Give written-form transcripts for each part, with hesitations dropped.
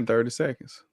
30 seconds.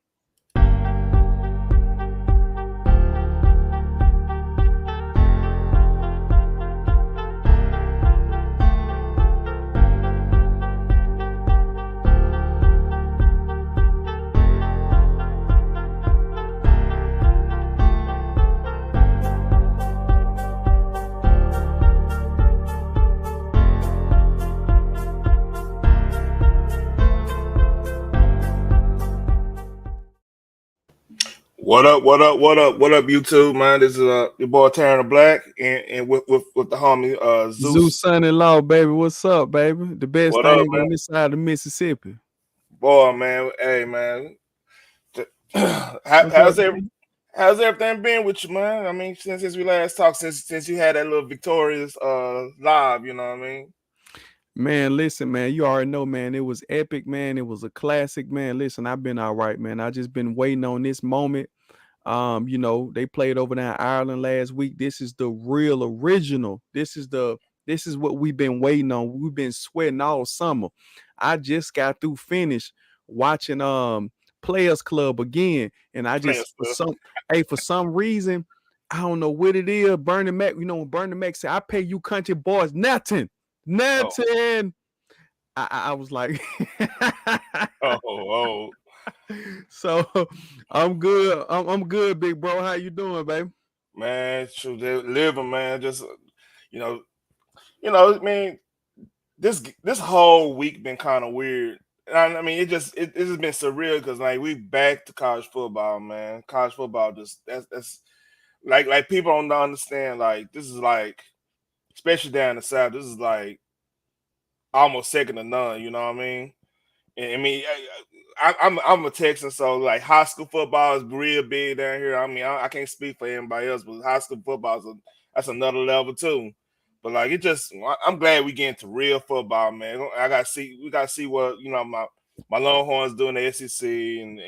What up? What up? What up? What up, YouTube, man? This is your boy Taryn Black, and with the homie Zeus Zeus. son-in-law, baby. What's up, baby? The best What up, thing man? on this side of Mississippi. Boy, man. Hey, man. What's up, How's baby? how's everything been with you, man? I mean, since we last talked, since you had that little victorious live, you know what I mean? Man, listen, man. You already know, man. It was epic, man. It was a classic, man. Listen, I've been all right, man. I just been waiting on this moment. They played over there in Ireland last week. This is the real original. This is what we've been waiting on. We've been sweating all summer. I just got through finish watching Players Club again. And I Playing just for some reason, I don't know what it is. Bernie Mac, when Bernie Mac said, I pay you country boys nothing. Oh, Nothing. I was like, oh. so I'm good. I'm good, big bro. How you doing, baby? Man, shoot, they living, man. Just I mean, this whole week been kind of weird. I mean, it just been surreal because like we back to college football, man. College football just that's like people don't understand. Like this is like, especially down in the South, this is like almost second to none. You know what I mean? And, I mean, I'm a Texan, so like high school football is real big down here. I mean, I can't speak for anybody else, but high school football that's another level too. But like I'm glad we get into real football, man. We gotta see what my Longhorns doing the SEC and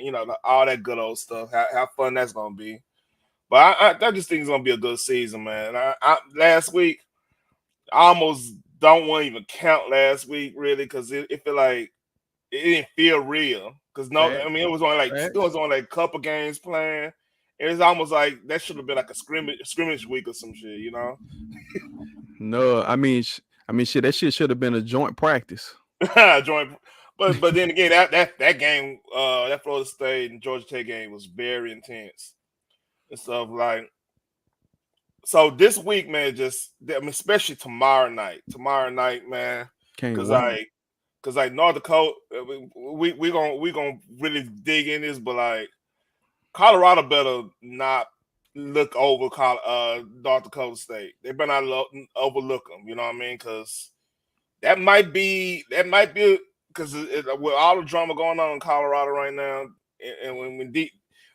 all that good old stuff. How fun that's gonna be. But I just think it's gonna be a good season, man. Last week I almost don't want to even count last week really because it feel like it didn't feel real. Because I mean it was only like a couple games playing. It was almost like that should have been like a scrimmage week or some shit, you know. No, shit. That shit should have been a joint practice. Joint, but then again, that game, that Florida State and Georgia Tech game was very intense and stuff like. So this week, man, especially tomorrow night, man, because North Dakota, we gonna really dig in this, but like Colorado better not look over North Dakota State. They better not overlook them. You know what I mean? Because that might be because with all the drama going on in Colorado right now, and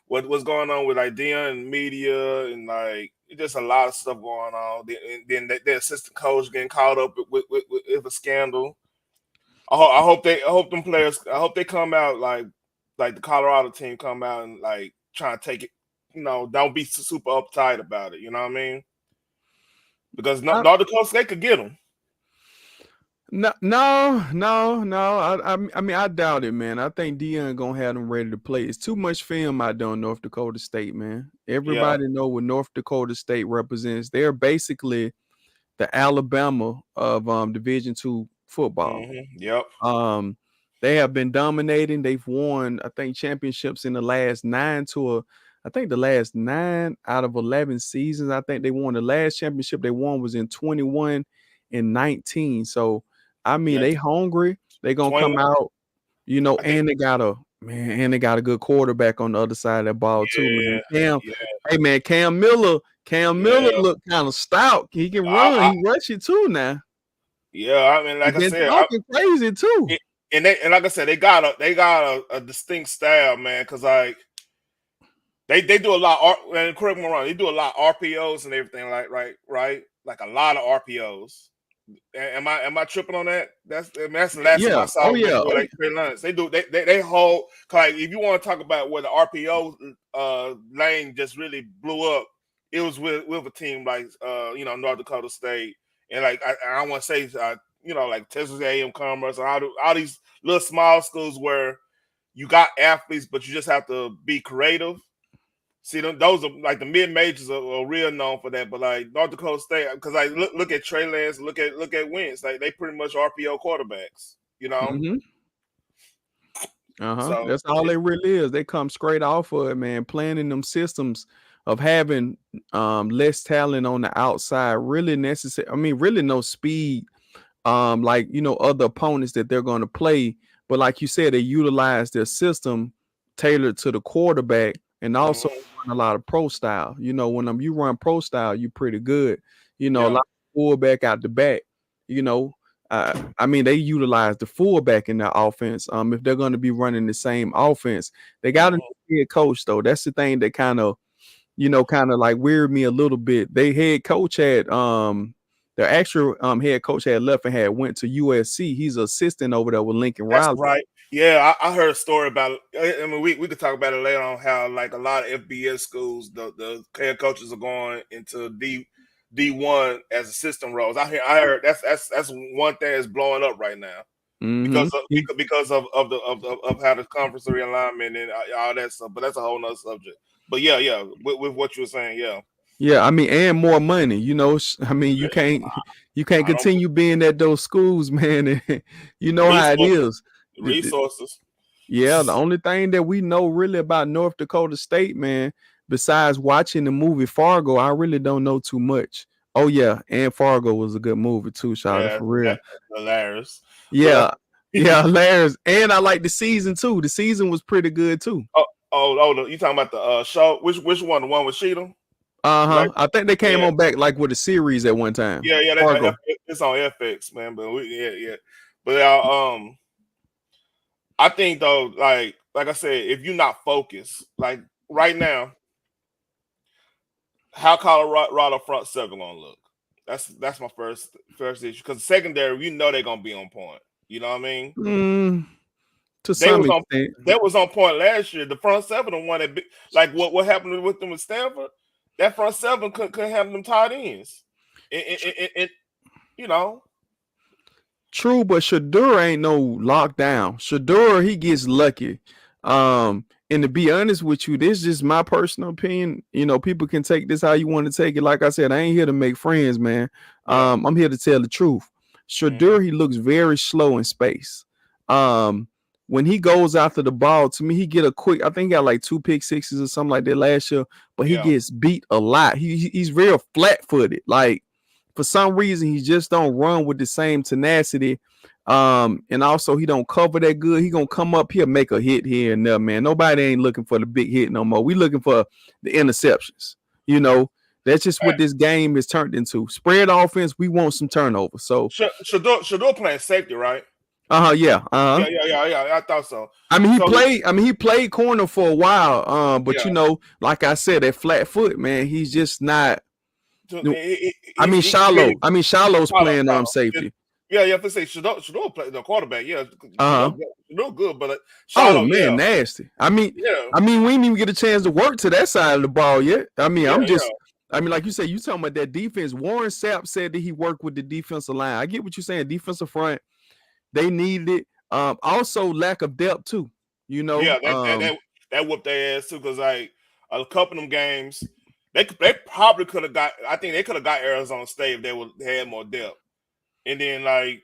what's going on with like Dion and media and like just a lot of stuff going on. Then the assistant coach getting caught up with a scandal. I hope them players. I hope they come out like the Colorado team come out and like try to take it. Don't be super uptight about it. You know what I mean? Because North Dakota State could get them. No. I mean, I doubt it, man. I think Dion gonna have them ready to play. It's too much film out there on North Dakota State, man. Everybody know what North Dakota State represents. They're basically the Alabama of Division II football. Mm-hmm. Yep. They have been dominating. They've won, I think, championships in the last 9 out of 11 seasons. I think they won the last championship they won was in 21 and 19. So I mean, they hungry. They gonna come out, and they got a good quarterback on the other side of that ball too, man. Hey man, Cam Miller look kind of stout. He can run. He rush it too now. Yeah, I mean, like I said, talking crazy too. And like I said, they got a distinct style, man. Because like they do a lot. And correct me wrong, they do a lot of RPOs and everything. Like right, like a lot of RPOs. Am I tripping on that? That's the last time I saw like Trey Lance. They do they hold like if you want to talk about where the RPO lane just really blew up, it was with a team like North Dakota State and like I want to say like Texas A&M Commerce and all these little small schools where you got athletes, but you just have to be creative. See, those are like the mid majors are real known for that. But like North Dakota State, because I look at Trey Lance, look at Wentz, like they pretty much RPO quarterbacks, you know. Mm-hmm. So That's all they really is. They come straight off of it, man. Playing in them systems of having less talent on the outside, really necessary. I mean, really no speed, like other opponents that they're going to play. But like you said, they utilize their system tailored to the quarterback, and also mhm, run a lot of pro style. When you run pro style, you're pretty good. A yeah, lot of fullback out the back. You know, I mean, they utilize the fullback in their offense. If they're going to be running the same offense, they got a mhm. new head coach though. That's the thing that kind of like weirded me a little bit. They head coach had their actual head coach had left and had went to USC. He's an assistant over there with Lincoln That's Riley. right. Yeah, I heard a story about it. I mean, we could talk about it later on how like a lot of FBS schools, the head coaches are going into D1 as assistant roles. I heard that's one thing that's blowing up right now Mm-hmm. because of how the conference realignment and all that stuff. But that's a whole nother subject. But yeah, with what you were saying, yeah, Yeah, I mean, and more money. I mean, you yeah, can't I don't continue being at those schools, man. And you know how it resources, is. resources. Yeah, the only thing that we know really about North Dakota State, man, besides watching the movie Fargo, I really don't know too much. Oh yeah, and Fargo was a good movie too, Shada, Yeah, for real. that's hilarious. But Yeah, yeah, hilarious. And I like the season too. The season was pretty good too. you talking about the show? Which one? The one with Sheeta? Like, I think they came yeah, on back like with a series at one time. yeah. Fargo. It's on FX, man. But yeah. But I think though, like I said, if you're not focused, like right now, how Colorado front seven gonna look? That's my first issue because secondary, they're gonna be on point. You know what I mean? Mm, to They some was on extent. that was on point last year. The front seven, the one that like what happened with them with Stanford, that front seven couldn't have them tight ends. It you know, True, but Shadur ain't no lockdown. Shadur, he gets lucky. And to be honest with you, this is just my personal opinion. People can take this how you want to take it. Like I said, I ain't here to make friends, man. yeah. I'm here to tell the truth. Mm-hmm. Shadur, he looks very slow in space. Um, when he goes after the ball, to me, he get a quick. I think he got like 2 pick sixes or something like that last year, but he Yeah. gets beat a lot. He's real flat footed. Like for some reason he just don't run with the same tenacity. And also he don't cover that good. He gonna come up here, make a hit here and there, man. Nobody ain't looking for the big hit no more. We looking for the interceptions. You know, that's just what this game is turned into. Spread offense, we want some turnover. So Shador playing safety, right? yeah. Yeah. I thought so. I mean, he So played. I mean, he played corner for a while. But yeah, like I said, that flat foot, man, he's just not. so I mean, he can Shallow. really I mean, Shallow's playing It- safety. yeah. If I say Shador play the quarterback, yeah, Uh huh. Shador good, but Oh Shallow, man, yeah, nasty. I mean, yeah, we didn't even get a chance to work to that side of the ball yet. I mean, yeah. like you said, you talking about that defense. Warren Sapp said that he worked with the defensive line. I get what you're saying. Defensive front, they needed it. Also lack of depth too. You know, Yeah, that whooped their ass too. Because like a couple of them games, they probably could have got. I think they could have got Arizona State if they had more depth. And then like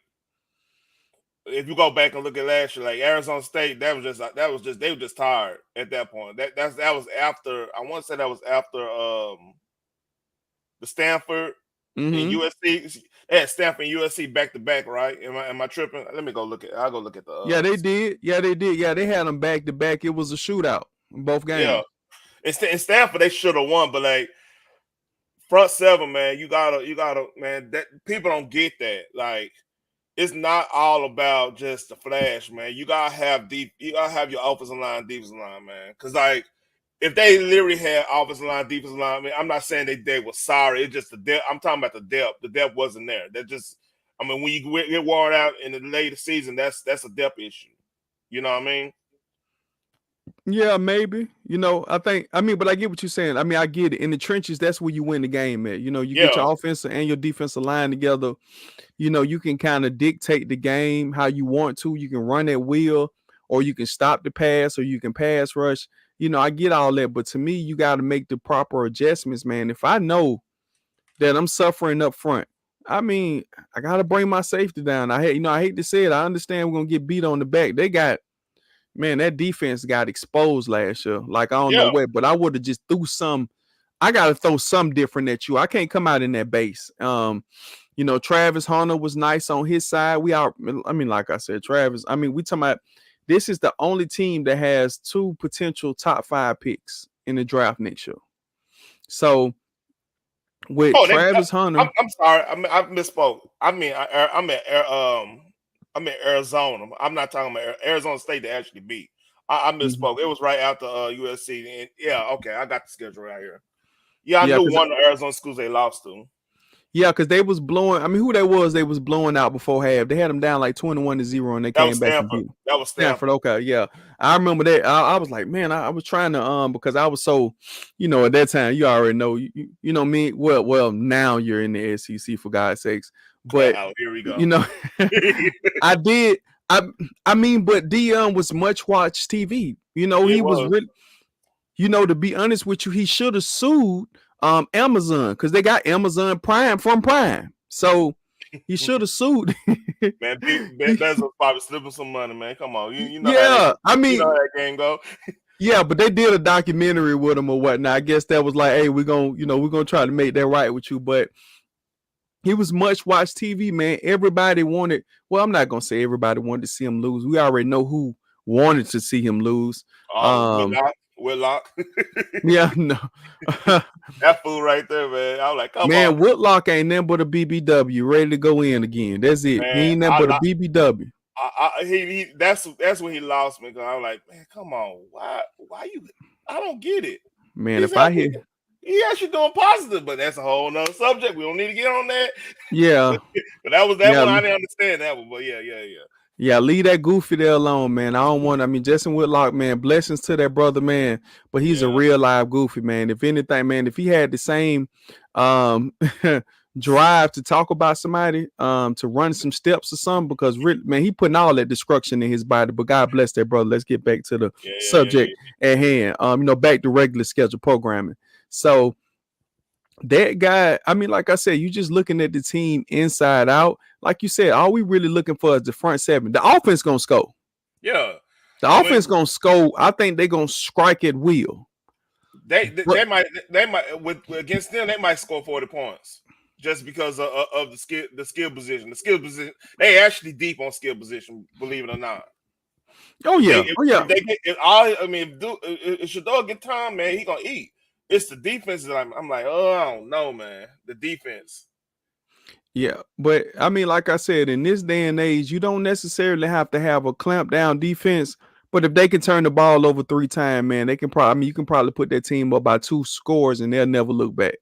if you go back and look at last year, like Arizona State, that was just they were just tired at that point. That was after I want to say that was after the Stanford and mm-hmm. USC. They had Stanford and USC back to back, right? Am I tripping? Let me go look at. I'll go look at the. Yeah, they did. Yeah, they did. Yeah, they had them back to back. It was a shootout in both Yeah, games. in Stanford they should have won, but like front seven, man, you gotta, man. That people don't get that. Like, it's not all about just the flash, man. You gotta have deep. You gotta have your offensive line, defensive line, man. Because like, if they literally had offensive line, defensive line, I mean, I'm not saying they were sorry. It's just the depth. I'm talking about the depth. The depth wasn't there. That just, I mean, when you get worn out in the later season, that's a depth issue. You know what I mean? Yeah, maybe. But I get what you're saying. I mean, I get it. In the trenches, that's where you win the game at. You get Yeah, your offensive and your defensive line together. You can kind of dictate the game how you want to. You can run at will, or you can stop the pass, or you can pass rush. I get all that, but to me, you got to make the proper adjustments, man. If I know that I'm suffering up front, I mean, I got to bring my safety down. I hate to say it. I understand we're gonna get beat on the back. They got Man, that defense got exposed last year. Like I don't know Yeah. what, but I would have just threw some. I gotta throw some different at you. I can't come out in that base. Travis Hunter was nice on his side. Like I said, Travis. We talking about this is the only team that has two potential top 5 picks in the draft next year. So with Oh, Travis Hunter, I'm sorry. I misspoke. I'm in Arizona. I'm not talking about Arizona State to actually beat. I mhm. misspoke. It was right after USC. And yeah, okay, I got the schedule right here. Yeah, I Yeah, knew because one of the Arizona schools they lost to. they was blowing. Who they was blowing out before half. They had them down like 21-0, and they That was came back and Stanford. beat them. That was Stanford. Stanford. Okay, yeah, I remember that. I was like, man, I was trying to because I was so, at that time you already know, you know me. Well, now you're in the SEC for God's sakes, but Oh, here we you go. know, I did. I but Dion was much watched TV. It He was was. really. To be honest with you, he should have sued Amazon because they got Amazon Prime from Prime. So he should have sued. Man, Bezos probably slipping some money, man. Come on, you know how that Yeah, you know how that game go. yeah, but they did a documentary with him or whatnot. I guess that was like, hey, we're gonna try to make that right with you. But he was much watched TV, man. Everybody wanted. Well, I'm not gonna say everybody wanted to see him lose. We already know who wanted to see him lose. Oh, Um, Whitlock. yeah, no. That fool right there, man. I was like, come on, Man, Woodlock ain't nothing but a BBW, ready to go in again. That's it. He man. ain't nothing but a BBW. That's when he lost me. Cause I was like, man, come on, why you? I don't get it. Man, He's if I actually hear, he actually doing positive, but that's a whole nother subject. We don't need to get on that. yeah, But that was that yeah, one. I didn't understand that one. But yeah. yeah, leave that goofy there alone, man. I don't want. Justin Whitlock, man. Blessings to that brother, man. But he's a Yeah, real live goofy, man. If anything, man, if he had the same um drive to talk about somebody, to run some steps or something, because really, man, he putting all that destruction in his body. But God bless that brother. Let's get back to the yeah. subject at hand. Back to regular schedule programming. So that guy, like I said, you just looking at the team inside out. Like you said, all we really looking for is the front seven. The offense gonna score. Yeah. The I offense mean, gonna score. I think they gonna strike at will. But they might with against them they might score 40 points just because of the skill position. The skill position they actually deep on skill position, believe it or not. oh If they yeah, if, oh yeah, if they get if all I mean if Shador get time, man, he gonna eat. It's the defense that I'm like, oh, I don't know, man. The defense. yeah. But like I said, in this day and age, you don't necessarily have to have a clamp down defense. But if they can turn the ball over 3 times, man, they can probably. You can probably put that team up by 2 scores, and they'll never look back.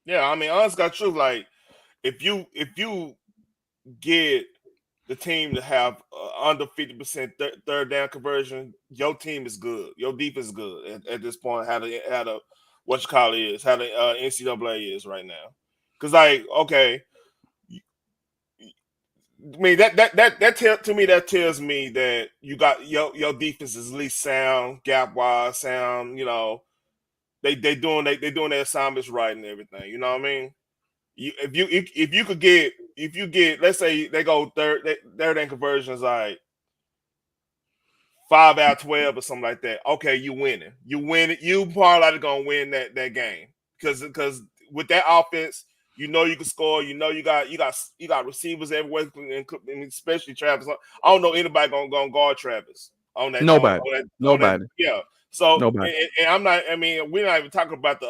Yeah, I mean, honest got truth. Like if you get the team to have under 50% third down conversion, your team is good. Your defense is good at this point. How the what you call it is how the NCAA is right now. Because like okay, I mean to me that tells me that you got your defense is at least sound, gap wise sound. They doing their assignments right and everything. You know what I mean? If you get let's say they go third and conversions like 5 out of 12 or something like that. Okay, you winning. You win it. You probably gonna win that game because with that offense, you know you can score. You know you got receivers everywhere, and especially Travis. I don't know anybody gonna guard Travis on that Nobody, on that. nobody, Yeah. So nobody. and I'm not. I mean, we're not even talking about the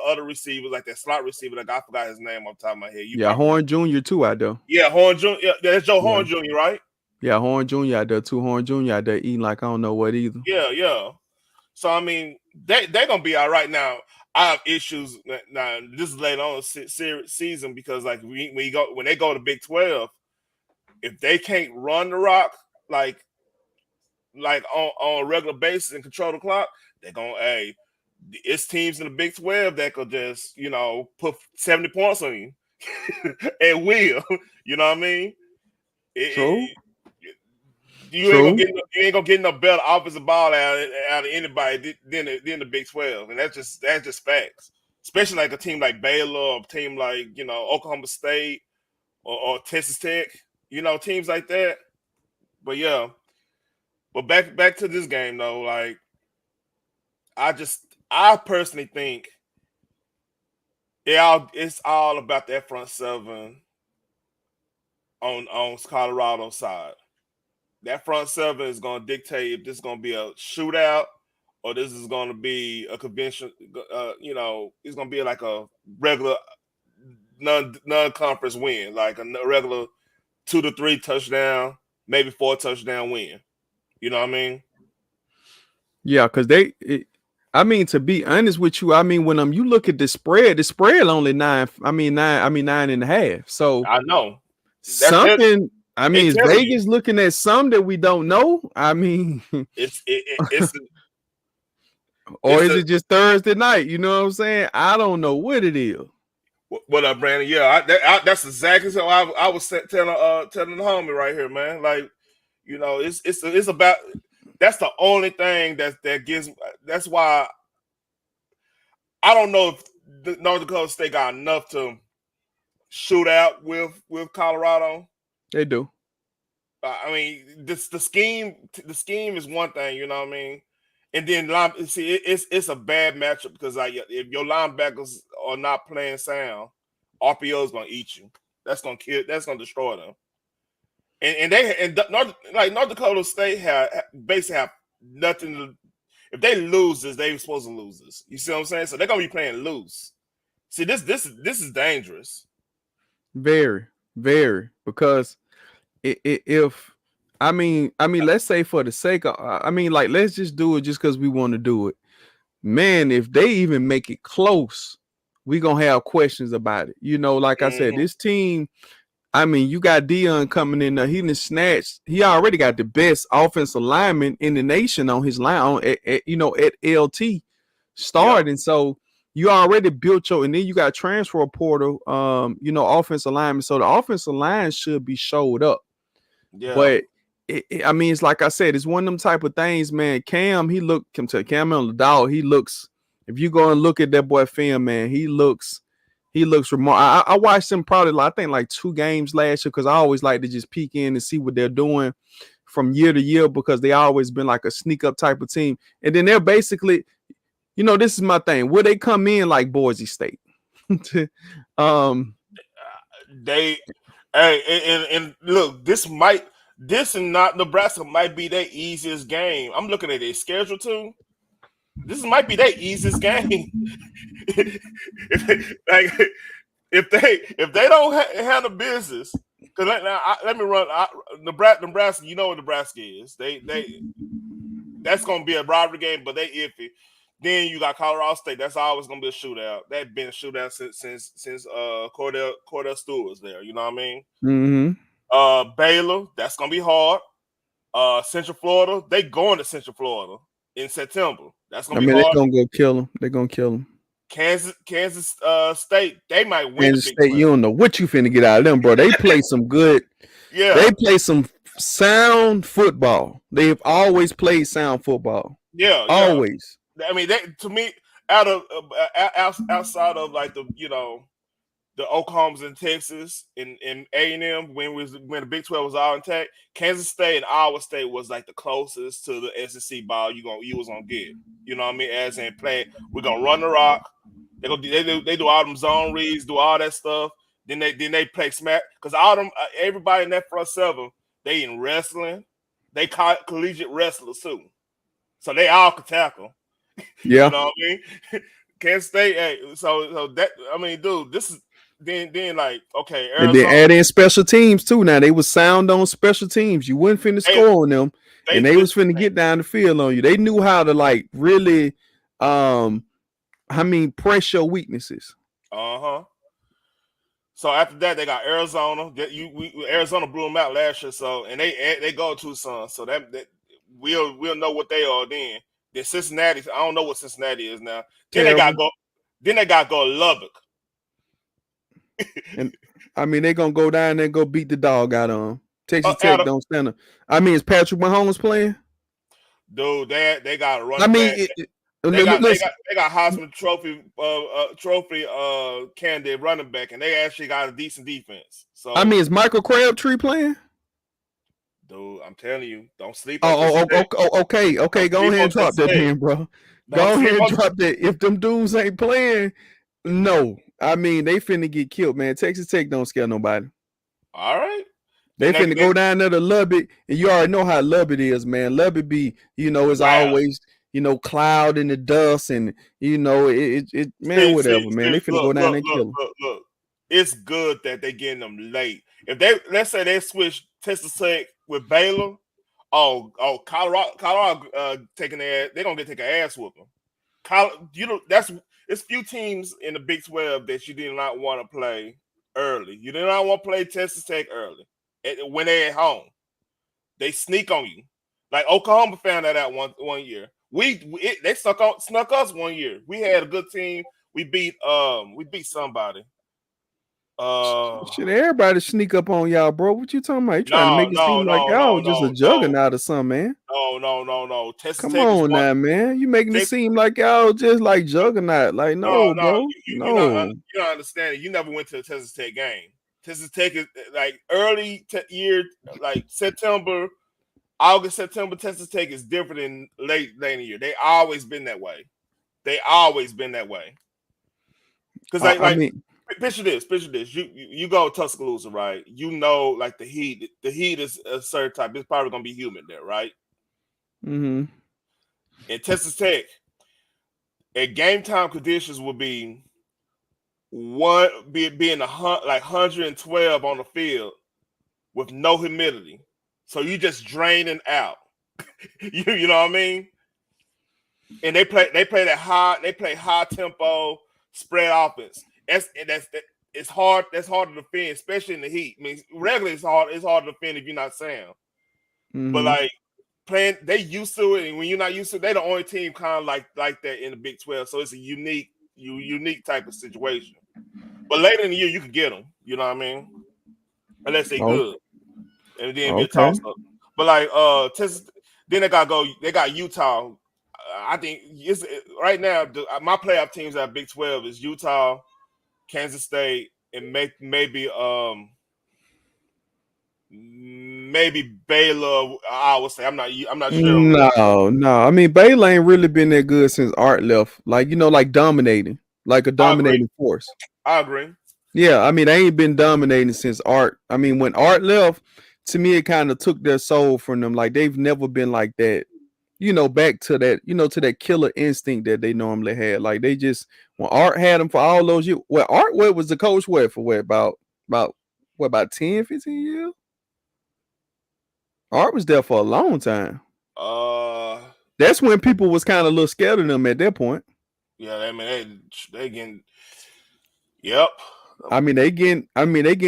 other receivers like that slot receiver. Like I forgot his name off the top of my head. You Yeah, probably Horn Jr. too out there. yeah Horn Jr. Yeah, that's Joe Yeah, Horn Jr. Right? yeah, Horn Jr. out there too. Horn Jr. out there eating like I don't know what either. Yeah. So I mean, they're gonna be all right now. I have issues now. This is later on season because like when they go to Big 12, if they can't run the rock like on a regular basis and control the clock, they're gonna it's teams in the Big 12 that could just put 70 points on you and will. You know what I mean? True. It, True. you ain't gonna get no better offensive ball out of anybody than the Big 12, and that's just facts. Especially like a team like Baylor, or a team like Oklahoma State or Texas Tech, teams like that. But yeah, but back to this game though, like I personally think it's all about that front seven on Colorado's side. That front seven is going to dictate if this is going to be a shootout or this is going to be a convention. It's going to be like a regular non conference win, like a regular 2 to 3 touchdown, maybe 4 touchdown win. You know what I mean? Yeah, because I mean, to be honest with you, I mean, when you look at the spread only nine. I mean 9.5. So I know that something. I they mean, is telling you Vegas looking at some that we don't know? I mean, it's or it's is a it just Thursday night? You know what I'm saying? I don't know what it is. what up, Brandon? Yeah, that's exactly so. I was telling the homie right here, man. Like, it's about that's the only thing that gives. That's why I don't know if North Dakota State got enough to shoot out with Colorado. They do. I mean, the scheme is one thing, you know what I mean, and then see, it's a bad matchup because like if your linebackers are not playing sound, RPO is gonna eat you. That's gonna kill. That's gonna destroy them. And North Dakota State basically have nothing to. If they lose this, they were supposed to lose this. You see what I'm saying? So they're gonna be playing loose. See, this is dangerous. Very, very, because if let's say for the sake of, like, let's just do it just because we want to do it. Man, if they even make it close, we gonna have questions about it. Like I said, Mm-hmm. this team. I mean, you got Dion coming in there. He done snatched. He already got the best offensive lineman in the nation on his line at LT Yeah, starting. So you already built and then you got transfer portal, offensive lineman. So the offensive line should be showed up. yeah, But I mean, it's like I said, it's one of them type of things, man. Cam on the dog. He looks. If you go and look at that boy film, man, he looks remarkable. I watched him probably, I think, like 2 games last year because I always like to just peek in and see what they're doing from year to year because they always been like a sneak up type of team. And then they're basically, this is my thing. Will they come in like Boise State? um, they. Hey, and look, this and not Nebraska might be their easiest game. I'm looking at their schedule too. This might be their easiest game. Like if they don't handle business, because let me run Nebraska. You know what Nebraska is. They that's gonna be a rivalry game, but they iffy. Then you got Colorado State. That's always gonna be a shootout. That's been a shootout since Cordell Stewart was there. You know what I mean? mm-hmm. Baylor. That's gonna be hard. Central Florida. They going to Central Florida in September. That's gonna I be mean, they're hard. gonna go kill him. They're gonna kill him. Kansas State. They might win the Kansas Big State, 12. you don't know what you finna get out of them, bro. They play some good. Yeah, They play some sound football. They've always played sound football. yeah, yeah. Always. I mean, to me, outside of like the Oklahomas in Texas and A&M when the Big 12 was all intact, Kansas State and Iowa State was like the closest to the SEC ball you was gonna get. You know what I mean? As in play, we're gonna run the rock. They do all them zone reads, do all that stuff. Then they play smack because all them everybody in that front seven they in wrestling, they collegiate wrestlers too, so they all can tackle. You Yeah. know what I mean? Kansas State, hey, so that I mean, dude, this is then like okay, And then Arizona, add in special teams too. Now they was sound on special teams. You wouldn't finna they score on them, they and they put was finna get down the field on you. They knew how to like really, press your weaknesses. uh-huh. So after that, they got Arizona. Arizona blew them out last year, so and they go to Tucson, so that we'll know what they are then. Then Cincinnati, I don't know what Cincinnati is now. Then they got Terrible. to go. Then they got to go to Lubbock. And I mean, they gonna go down there and go beat the dog out of them. Texas Tech Adam, don't stand up. I mean, is Patrick Mahomes playing? dude, they got a I running mean, back. listen. They got Heisman Trophy candidate running back, and they actually got a decent defense. I So, mean, is Michael Crabtree playing? dude, I'm telling you, don't sleep on Texas Oh, Tech. okay, okay. Don't Go sleep ahead on and drop Texas that Tech. then, bro. Don't Go ahead sleep and on. drop that. If them dudes ain't playing, no. I mean, they finna get killed, man. Texas Tech don't scare nobody. All right. They Then finna go down there to Lubbock, and you already know how Lubbock is, man. Lubbock be, it's wow. always, cloud in the dust, and man, whatever, man. They finna go down there and kill them. Look. It's good that they getting them late. If they let's say they switch Texas Tech with Baylor, Colorado taking their they're gonna get take an ass whooping. That's it's few teams in the Big 12 that you did not want to play early. You did not want to play Texas Tech early when they're at home. They sneak on you. Like Oklahoma found that out one year. They snuck us one year. We had a good team. We beat somebody. Shit, everybody sneak up on y'all, bro. What you talking about? You trying to No, make it no, seem like no, y'all no, just a no, no, juggernaut or something, man. no. Texas Come Tech is on one. now, man. You making it Texas, seem like y'all just like juggernaut. Like, no, no. bro. No. You not understanding. You never went to a Texas Tech game. Texas Tech is like early year, like September, August, September. Texas Tech is different than late in the year. They always been that way. They always been that way. Because I mean, picture this. You go to Tuscaloosa, right? You know, like the heat. The heat is a certain type. It's probably gonna be humid there, right? mm-hmm. In Texas Tech, at game time conditions would be being like 112 on the field with no humidity. So you just draining out. You know what I mean? And they play high tempo spread offense. It's hard. That's hard to defend, especially in the heat. I mean, regularly it's hard to defend if you're not sound. But Mm-hmm. like playing, they used to it, and when you're not used to it, they're the only team kind of like that in the Big 12. So it's a unique type of situation. But later in the year, you can get them. You know what I mean? Unless they Oh, good, and then be a okay. toss up. But like Texas, then they got They got Utah. I think it's right now. My playoff teams at Big 12 is Utah, Kansas State, and maybe Baylor. I would say I'm not sure on the rest of No, no. I mean, Baylor ain't really been that good since Art left. Like, like dominating, like a I agree. dominating force. I agree. Yeah, I mean, they ain't been dominating since Art. I mean, when Art left, to me, it kind of took their soul from them. Like, they've never been like that. Back to that, to that killer instinct that they normally had. Like, they just when Art had them for all those years. Well, Art what was the coach for what about 10, 15 years? Art was there for a long time. Uh, That's when people was kind of a little scared of them at that point. yeah. I mean, they getting. Yep. They getting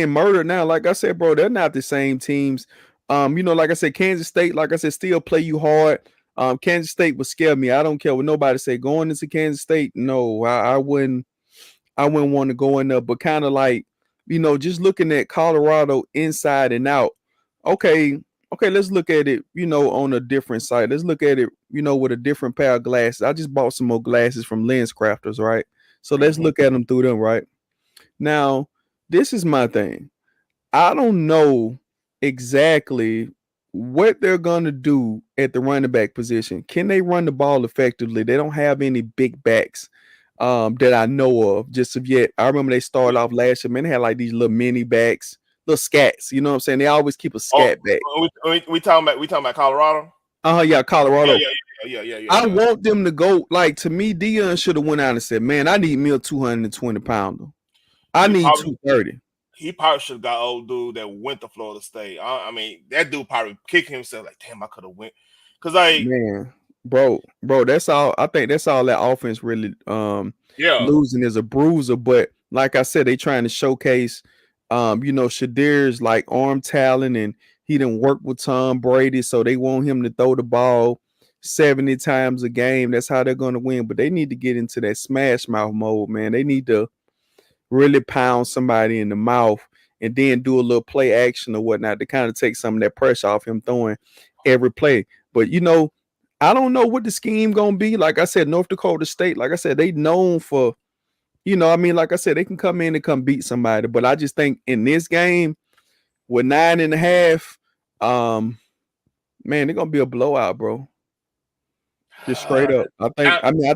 murdered now. Like I said, bro, they're not the same teams. Like I said, Kansas State, like I said, still play you hard. Kansas State would scare me. I don't care what nobody say. Going into Kansas State, no, I wouldn't. I wouldn't want to go in there. But kind of like, just looking at Colorado inside and out. Okay, okay, let's look at it. On a different side. Let's look at it. With a different pair of glasses. I just bought some more glasses from Lens Crafters, right? So let's Mm-hmm. look at them through them, right? Now, this is my thing. I don't know exactly what they're going to do at the running back position. Can they run the ball effectively? They don't have any big backs that I know of just of yet. I remember they started off last year, man. They had like these little mini backs, little scats. You know what I'm saying? They always keep a Oh, scat back. we talking about Colorado. Yeah, Yeah, Colorado. I yeah. want them to go. Like, to me, Dion should have went out and said, man, I need me a 220 pounder. I He need probably 230. he probably should have got old dude that went to Florida State. I mean, that dude probably kicked himself like, damn, I could have went. Cause like, Man, bro, that's all. I think that's all that offense really yeah, losing is a bruiser. But like I said, they trying to showcase Shadir's like arm talent, and he didn't work with Tom Brady, so they want him to throw the ball 70 times a game. That's how they're gonna win. But they need to get into that smash mouth mode, man. They need to really pound somebody in the mouth and then do a little play action or whatnot to kind of take some of that pressure off him throwing every play. But I don't know what the scheme gonna be. Like I said, North Dakota State, like I said, they known for, like I said, they can come in and come beat somebody. But I just think in this game with 9.5, man, they're gonna be a blowout, bro. Just straight up. I think. Now, I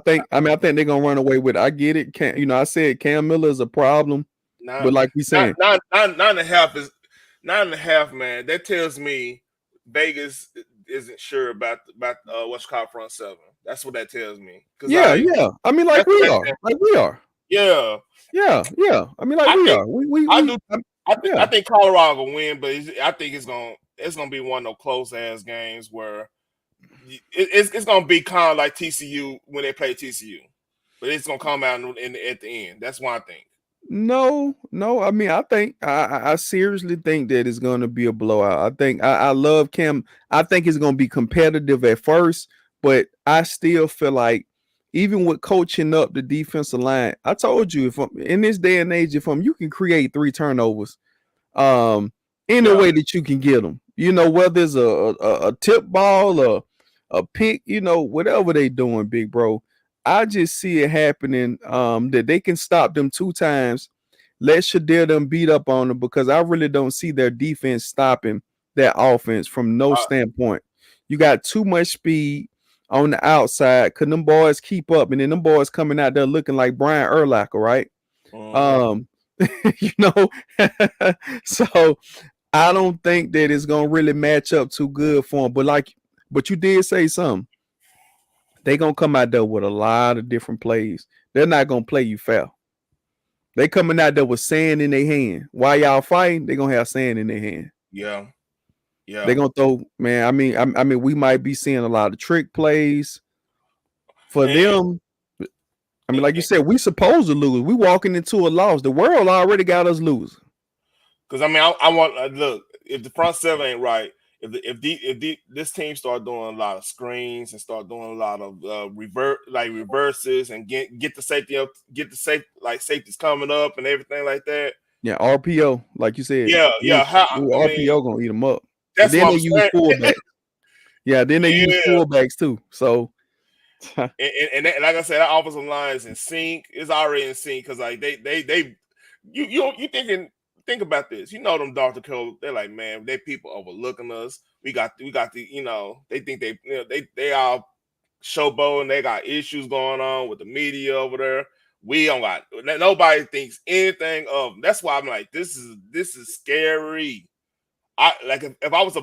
think they're gonna run away with it. I get it. I said Cam Miller is a problem, now, but like we saying, nine and a half is 9.5, man. That tells me Vegas isn't sure about what's called front seven. That's what that tells me. Because yeah, yeah. I mean, like we are, like we are. yeah. Yeah, yeah. I mean, like I we think are. We I do. I yeah. think Colorado will win, but I think it's gonna be one of those close ass games where it's gonna be kind of like TCU when they play TCU, but it's gonna come out at the end. That's what I think. No, no. I mean, I think I seriously think that it's going to be a blowout. I think I love Cam. I think it's going to be competitive at first, but I still feel like even with coaching up the defensive line, I told you if in this day and age, if you can create 3 turnovers, any Yeah. way that you can get them, whether it's a tip ball or a pick, whatever they doing, big bro. I just see it happening. That they can stop them 2 times. Let Shadir them beat up on them because I really don't see their defense stopping that offense from no standpoint. You got too much speed on the outside. Could them boys keep up? And then them boys coming out there looking like Brian Urlacher, right? Mm-hmm. You know, so I don't think that it's gonna really match up too good for them. But you did say something. They gonna come out there with a lot of different plays. They're not gonna play you fair. They coming out there with sand in their hand. While y'all fighting, they gonna have sand in their hand. Yeah. They Yeah. gonna throw, man. I mean, we might be seeing a lot of trick plays for And, them. I mean, and, like you said, we supposed to lose. We walking into a loss. The world already got us losing. Because I mean, I want look if the front seven ain't right, if this team start doing a lot of screens and start doing a lot of reverses and get the safety up, get the safeties coming up and everything like that. Yeah, RPO, like you said, Yeah, yeah. I mean, RPO gonna eat them up. And that's then what they I'm use saying. fullback. Yeah, then they use Yeah, fullbacks too. So like I said, that offensive line is in sync. It's already in sync because like they you think about this. You know them Dr. Cole, they're like, man, they people overlooking us. We got the they think they all showboating. They got issues going on with the media over there. We don't got nobody thinks anything of them. That's why I'm like, this is scary. I like if I was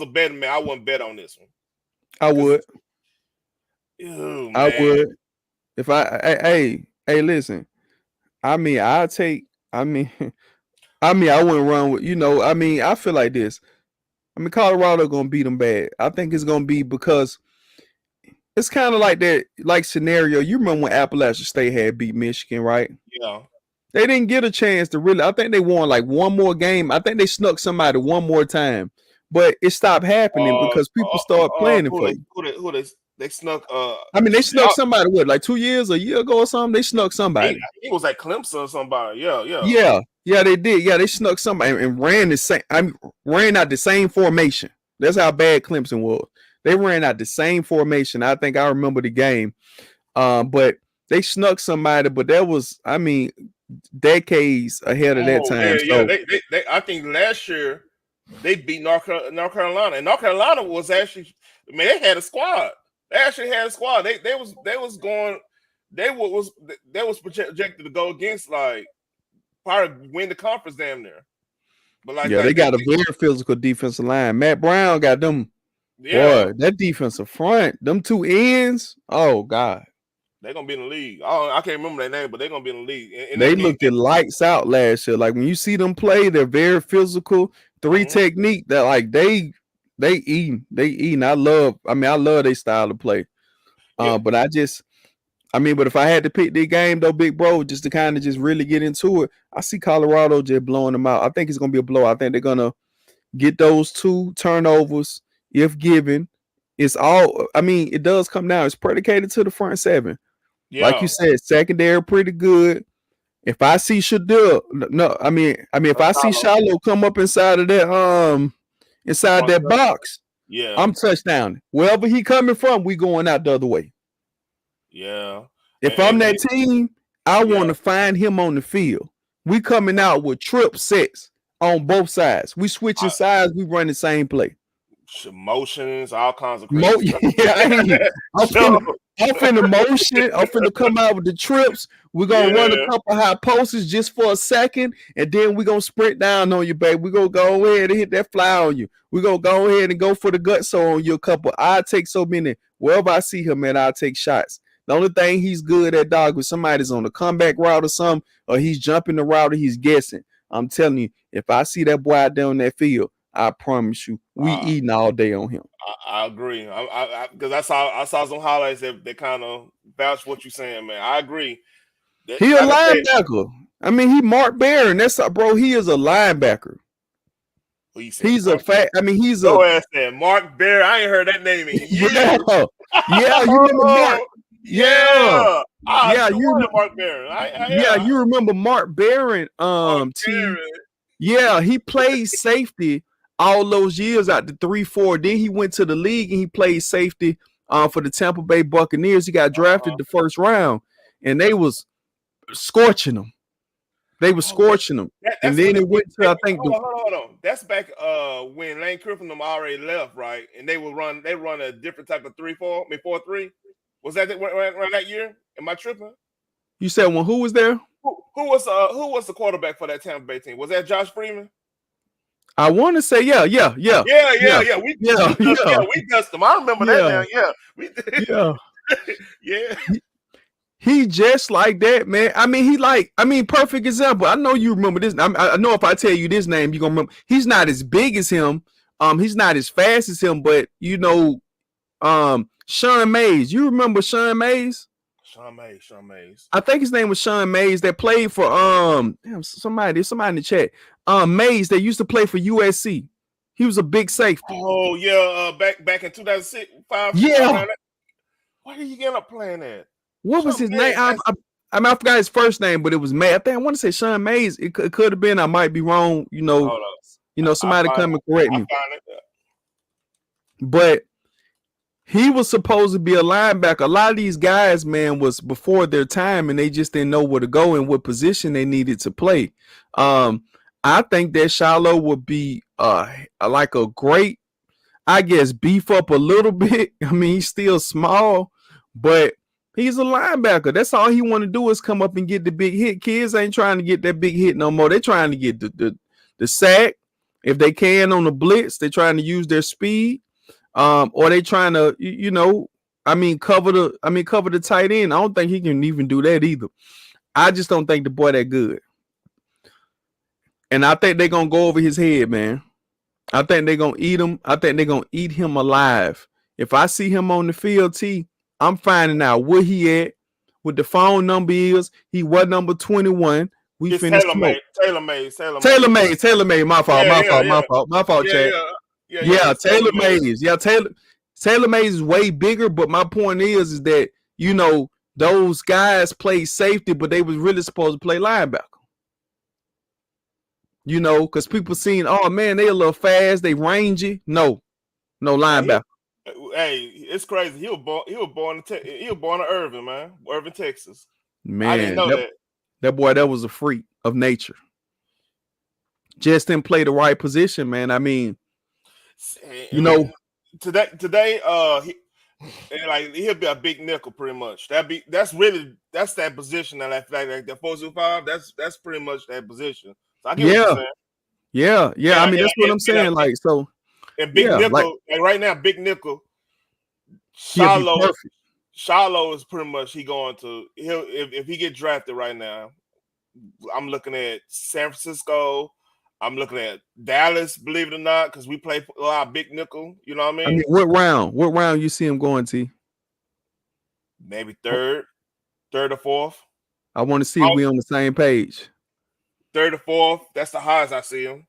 a betting man, I wouldn't bet on this one I because would. I man, would. If hey, listen. I mean, I take. I mean, I wouldn't run with. I mean, I feel like this. I mean, Colorado gonna beat them bad. I think it's gonna be because it's kind of like that, like scenario. You remember when Appalachian State had beat Michigan, right? yeah. They didn't get a chance to really. I think they won like one more game. I think they snuck somebody one more time, but it stopped happening because people started planning for you. Who they snuck I mean, they snuck somebody like 2 years, a year ago or something. They snuck somebody. he was at Clemson or somebody. Yeah, yeah. Yeah, they did. Yeah, they snuck somebody and ran the same. Ran out the same formation. That's how bad Clemson was. They ran out the same formation. I think I remember the game. But they snuck somebody, but that was, I mean, decades ahead of that Oh time. yeah, yeah. So They I think last year they beat North Carolina, and North Carolina was actually, I mean, they had a squad. They actually had a squad. They was going. They was projected to go against like probably win the conference damn near. But yeah, they got a very physical defensive line. Matt Brown got them. yeah, Boy, that defensive front, them 2 ends. Oh God. they're gonna be in the league. I can't remember their name, but they're gonna be in the league. They looked at lights out last year. Like when you see them play, they're very physical. Three technique that like they eating. I love their style of play. Yeah, But but if I had to pick the game though, big bro, just to kind of just really get into it, I see Colorado just blowing them out. I think it's gonna be a blow. I think they're gonna get those 2 turnovers if given. It's all. I mean, it does come down. It's predicated to the front seven. Like yeah, you said, secondary pretty good. If I see Shadil, no, if I see Shallow Shiloh come up inside front that seven. box, Yeah, I'm touchdown. Wherever he coming from, we going out the other way. yeah, If I'm and that team, I yeah. want to find him on the field. We coming out with trip sets on both sides. We switching sides. We run the same play. Motions, all kinds of crazy stuff. Yeah, hey, I'm So, finna, I'm finna motion. I'm finna come out with the trips. We're gonna run a yeah, couple high posts just for a second, and then we're gonna sprint down on you, baby. We're gonna go ahead and hit that fly on you. We're gonna go ahead and go for the gut so on you a couple. I take so many. Wherever I see him, man, I'll take shots. The only thing he's good at, dog, when somebody's on the comeback route or something, or he's jumping the route or he's guessing. I'm telling you, if I see that boy out there on that field, I promise you, we uh, eating all day on him. I agree. Because I saw some highlights that kind of vouch what you're saying, man. I agree. That, He a like I said, linebacker. He Mark Barron. That's bro. He is a linebacker. what you said, He's a Mark. fat. He's a Your ass said Mark Bear. I ain't heard that name in yeah, years. yeah. You remember Mark? Oh, Yeah, yeah. I yeah. should have wanted Mark Bear. Yeah. Yeah, You remember Mark Barron? Mark T. Bear. Yeah, he played safety all those years out the 3-4. Then he went to the league and he played safety for the Tampa Bay Buccaneers. He got drafted the first round, and they was scorching him. They were Oh, scorching him, and that's when then they it went to I think the hold on. That's back when Lane Kiffin them already left, right? And they run a different type of 3-4, I mean 4-3. Was that around that year? Am I tripping? you said when who was there? Who was the quarterback for that Tampa Bay team? Was that Josh Freeman? I want to say yeah, yeah, yeah, Yeah, yeah, yeah, yeah. We yeah, we dust, yeah, yeah, we dust them. I remember that yeah, now. Yeah. We yeah. yeah. He just like that, man. Perfect example. I know you remember this. I know if I tell you this name, you're gonna remember. He's not as big as him. He's not as fast as him, but Sean Mays. You remember Sean Mays? Sean Mays. I think his name was Sean Mays that played for somebody in the chat. Mays that used to play for USC. He was a big safety. Oh yeah, back in 2006, five Yeah. around that. Why did you end up playing that? What was Sean his name? Mays. I forgot his first name, but it was May. I think I want to say Sean Mays. It could have been. I might be wrong. Hold up. Somebody come and correct I me. find it. But he was supposed to be a linebacker. A lot of these guys, man, was before their time, and they just didn't know where to go and what position they needed to play. I think that Shiloh would be like a great, I guess, beef up a little bit. He's still small, but he's a linebacker. That's all he want to do is come up and get the big hit. Kids ain't trying to get that big hit no more. They're trying to get the sack if they can on the blitz. They're trying to use their speed, or they trying to cover the tight end. I don't think he can even do that either. I just don't think the boy that good, and I think they're gonna go over his head, man. I think they're gonna eat him. I think they're gonna eat him alive. If I see him on the field, I'm finding out where he at, what the phone number is. He what number 21. We It's finna smoke. Taylor made. My fault. Yeah, My yeah, fault. yeah, My fault. My fault, yeah, Chad. yeah, yeah. Yeah, It's Taylor Mays. Mays. Yeah, Taylor Mays is way bigger. But my point is that those guys play safety, but they was really supposed to play linebacker. Because people seen, oh man, they a little fast, they rangy. No Man, linebacker. hey, it's crazy. He was born in Irving, man, Irving, Texas. I didn't Man, know that. that boy, that was a freak of nature. Just didn't play the right position, man. Today, he'll be a big nickel, pretty much. That's that position that like the 4-5. That's pretty much that position. So I get what you're yeah, saying. yeah. And, That's what I'm saying. big Yeah, like nickel, like right now, big nickel. he'll be Shiloh, perfect. Shiloh is pretty much if he get drafted right now. I'm looking at San Francisco. I'm looking at Dallas, believe it or not, because we play a lot of big nickel. You know what I mean? What round? What round you see him going to? Maybe third or fourth. I want to see if we on the same page. Third or fourth. That's the highest I see him.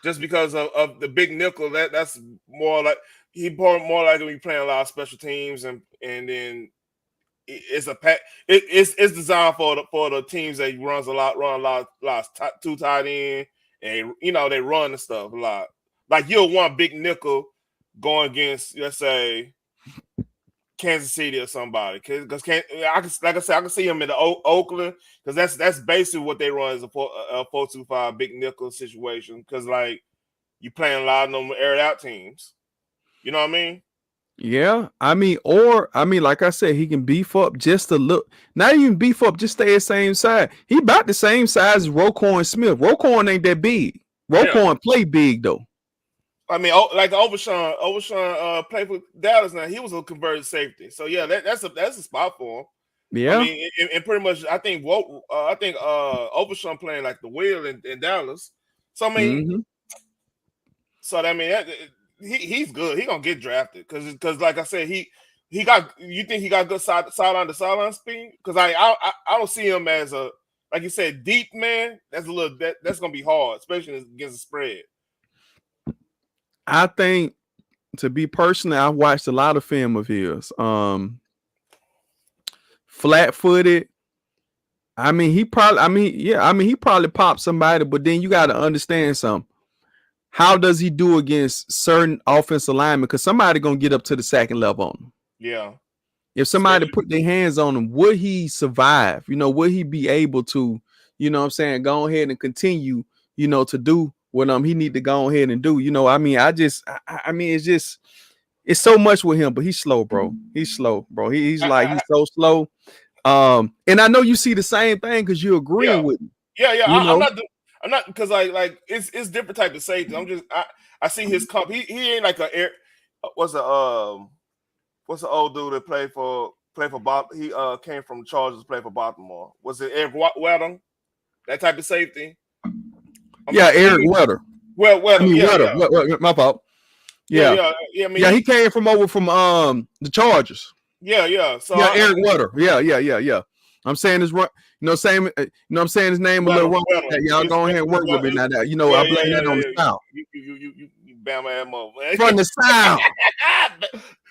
Just because of the big nickel, that's more like more likely to be playing a lot of special teams, and then it's a pack. It's designed for the teams that run a lot of two tight end, and they run and stuff a lot. Like you'll want big nickel going against, let's say, Kansas City or somebody, because like I said, I can see him in the Oakland, because that's basically what they run as a 4-2-5 big nickel situation. Because like you playing a lot of them aired out teams, you know what I mean? Yeah, like I said, he can beef up just a little. Not even beef up, just stay the same size. He about the same size as Roquan Smith. Roquan ain't that big. Yeah. Roquan play big though. I mean, like Overshawn played for Dallas now. He was a converted safety, so yeah, that's a spot for him. I Yeah. mean, and pretty much, I think Overshawn playing like the wheel in Dallas. So I mean, Mm-hmm. he's good. He gonna get drafted because like I said, he got. You think he got good sideline to sideline speed? Because I don't see him as a, like you said, deep man. That's a little that's gonna be hard, especially against the spread. I think, to be personally, I watched a lot of film of his. Flat footed. He probably popped somebody, but then you got to understand something. How does he do against certain offensive linemen? Because somebody gonna get up to the second level on him. Yeah. If somebody put their hands on him, would he survive? Would he be able to, what I'm saying, go ahead and continue, to do what he need to go ahead and do. It's so much with him, but he's slow, bro. He's slow, bro. He's so slow. And I know you see the same thing because you're agreeing with me. Yeah. I'm not because like it's different type of safety. I see his comp. He ain't like what's the old dude that played for Bob? He came from the Chargers to play for Baltimore. Was it Eric Weddle? That type of safety? Eric Weddle. Weddle. Yeah. Weddle, my fault. Yeah. I mean, he came from the Chargers. Yeah. So Eric Weddle. Yeah. I'm saying his right. Same. I'm saying his name a little wrong. Y'all go ahead and work with me now. I blame that on the South. You Bama ammo, man. From the South.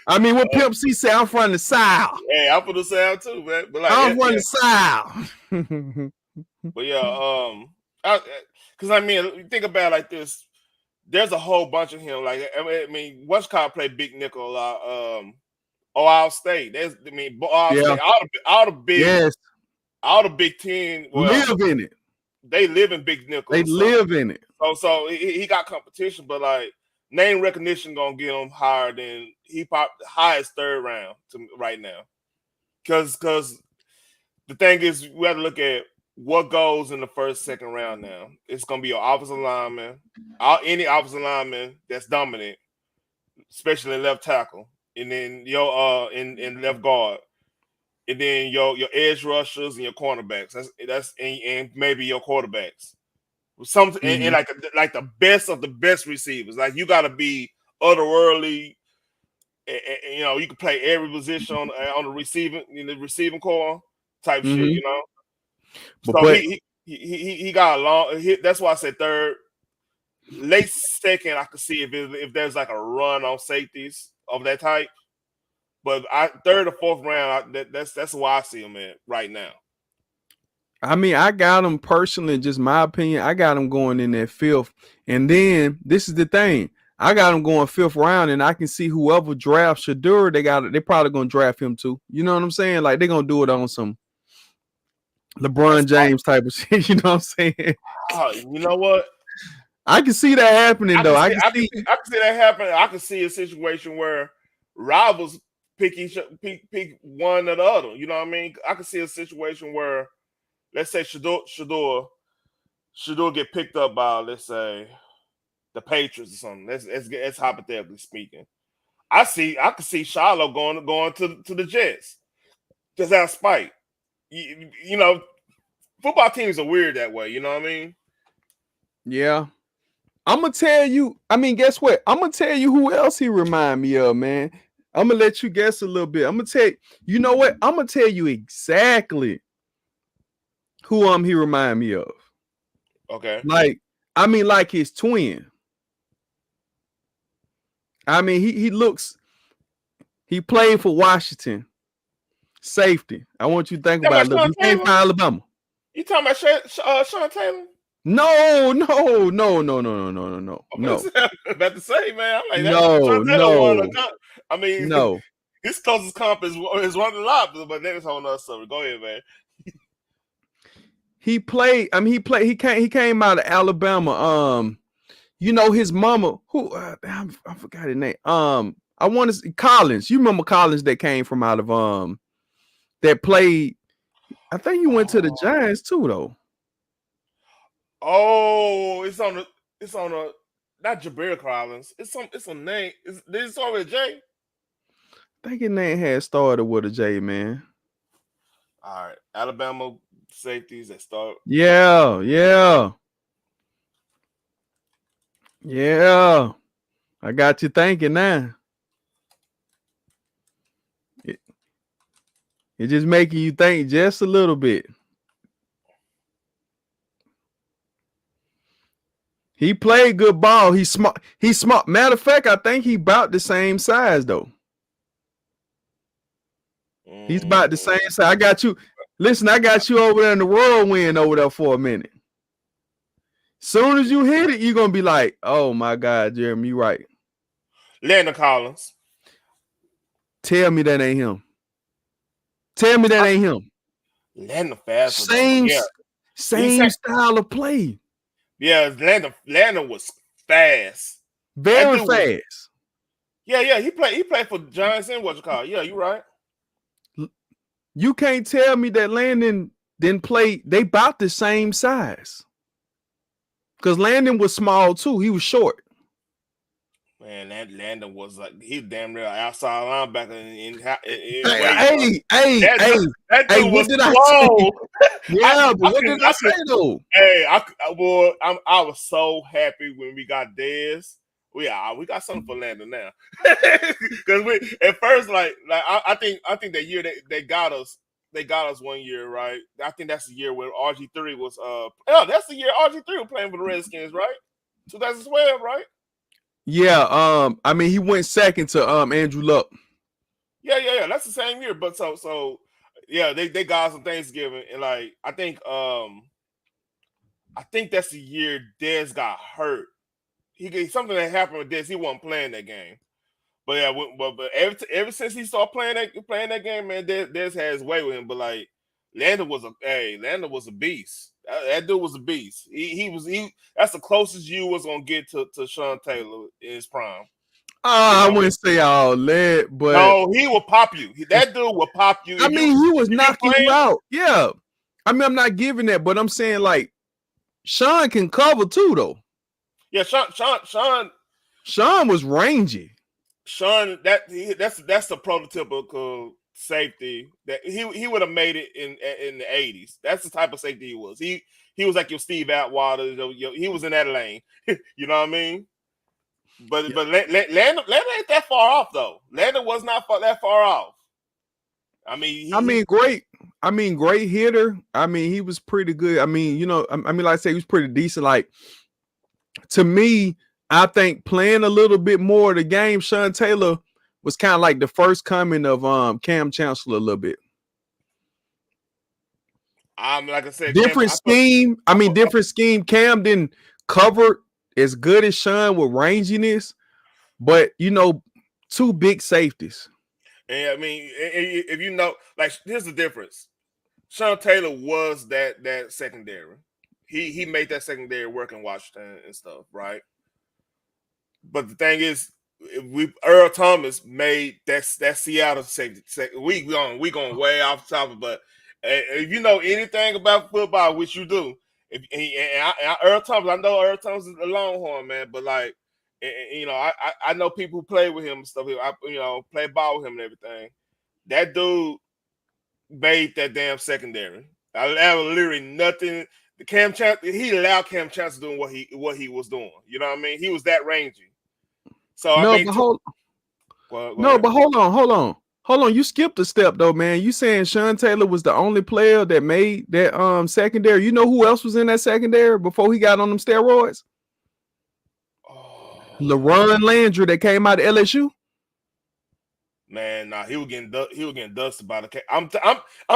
What Pimp C said, I'm from the South. Hey, I'm from the South too, man. But like, I'm from the South. But yeah, because think about it like this. There's a whole bunch of him. Like, Westcott played big nickel a lot. Ohio State. Ohio State. All the big, all the Big Ten live in it. They live in big nickel. They live in it. So he got competition, but like name recognition gonna get him higher than he popped the highest third round right now. Because the thing is, we have to look at what goes in the first, second round now. It's gonna be your offensive lineman, any offensive lineman that's dominant, especially left tackle, and then your in left guard, and then your edge rushers and your cornerbacks. That's and maybe your quarterbacks. And like the best of the best receivers. Like you got to be otherworldly. You can play every position on the receiving core type shit. So he got a long. That's why I said third. Late second, I could see if there's like a run on safeties of that type. But third or fourth round, that's why I see him in right now. I got him personally, just my opinion. I got him going in that fifth. And then this is the thing. I got him going fifth round, and I can see whoever drafts Shedeur, they probably gonna draft him too. You know what I'm saying? Like they're gonna do it on some LeBron James type of shit. You know what I'm saying? You know what? I can see that happening though. I can see that happening. I can see a situation where rivals pick one or the other. You know what I mean? I can see a situation where, let's say Shedeur get picked up by, let's say, the Patriots or something. That's hypothetically speaking. I could see Shiloh going to the Jets just out of spite. Football teams are weird that way. You know what I mean? Yeah. I'm gonna tell you. Guess what? I'm gonna tell you who else he remind me of, man. I'm gonna let you guess a little bit. I'm gonna tell you. You know what? I'm gonna tell you exactly who he remind me of. Okay. Like his twin. He played for Washington. Safety. I want you to think You talking about about it. Look, Sean he came Taylor? from Alabama. You talking about Sean Taylor? No, no, no, no, no, no, no, no, no, I'm about to say, man. I'm like that. Sean no, Taylor won a no, comp. I mean, no. his closest comp is one of the lobsters, but that's on us. So go ahead, man. He played. I mean, he played. He came out of Alabama. You know his mama. Who? I forgot his name. I want to Collins. You remember Collins that came from out of that played. I think you went to the Oh, Giants too, though. oh, it's on a not Jabril Collins. It's a name. Did it start with a J? I think his name had started with a J, man. All right, Alabama safeties that start. Yeah, yeah, yeah. I got you thinking now. It, it just making you think just a little bit. He played good ball. He's smart. He's smart. Matter of fact, I think he about the same size though. He's about the Mm, same size. I got you. Listen, I got you over there in the whirlwind over there for a minute. Soon as you hit it, you're gonna be like, "Oh my God, Jeremy, you right." Landon Collins. Tell me that ain't him. Tell me that ain't him. Landon faster though, but Same, yeah, he's same style of play. yeah. Landon was fast. That Very dude was fast. yeah. He played for Giants and what you call it. Yeah, you right. You can't tell me that Landon didn't play. They about the same size. Because Landon was small too. He was short. Man, that Landon was like he damn near outside linebacker in weight, bro. Hey, hey, That hey, dude, that hey, dude what was did I say? slow. Yeah, but I what could did I I say could though? hey boy I was so happy when we got Dez. We got something for Landon now because we at first like I think that year they got us 1 year, right? I think that's the year where RG3 was that's the year RG3 was playing for the Redskins, right? 2012, right? Yeah, I mean he went second to Andrew Luck. Yeah. That's the same year. But so yeah, they got us on Thanksgiving, and like I think that's the year Dez got hurt. Something that happened with Dez. He wasn't playing that game. But yeah, but ever since he started playing that game, man, Dez had his way with him. But like Landon was a beast. That dude was a beast. He that's the closest you was gonna get to Sean Taylor in his prime. You I know, wouldn't say all that, but no, he will pop you. That dude will pop you I mean he was if you knocking you playing. out. Yeah. I mean, I'm not giving that, but I'm saying like Sean can cover too, though. Yeah, Sean was rangy. That's the prototypical safety that he would have made it in the 80s. That's the type of safety he was. He was like your Steve Atwater. He was in that lane. You know what I mean? Yeah. But Landon ain't that far off though. Landon was not that far off. I mean, I mean, great. I mean, great hitter. I mean, he was pretty good. I mean, you know, I mean, like I say, he was pretty decent. Like to me, I think playing a little bit more of the game, Sean Taylor was kind of like the first coming of Cam Chancellor a little bit. like I said, Cam. Different scheme. I mean, different scheme. Cam didn't cover as good as Sean with ranginess, but you know, two big safeties. And I mean, if you know, like here's the difference. Sean Taylor was that secondary. He made that secondary work in Washington and stuff, right? But the thing is, Earl Thomas made that Seattle safety. We going way off the topic, but if you know anything about football, which you do, Earl Thomas, I know Earl Thomas is a Longhorn man, but like, you know, I know people who play with him and stuff. Play ball with him and everything. That dude made that damn secondary. I have literally nothing. He allowed Cam Chancellor doing what he was doing. You know what I mean? He was that rangy. So I No, mean, but hold on. You skipped a step though, man. You saying Sean Taylor was the only player that made that secondary? You know who else was in that secondary before he got on them steroids? Oh, LaRon Landry that came out of LSU. Man, nah, he was getting dusted by the. I'm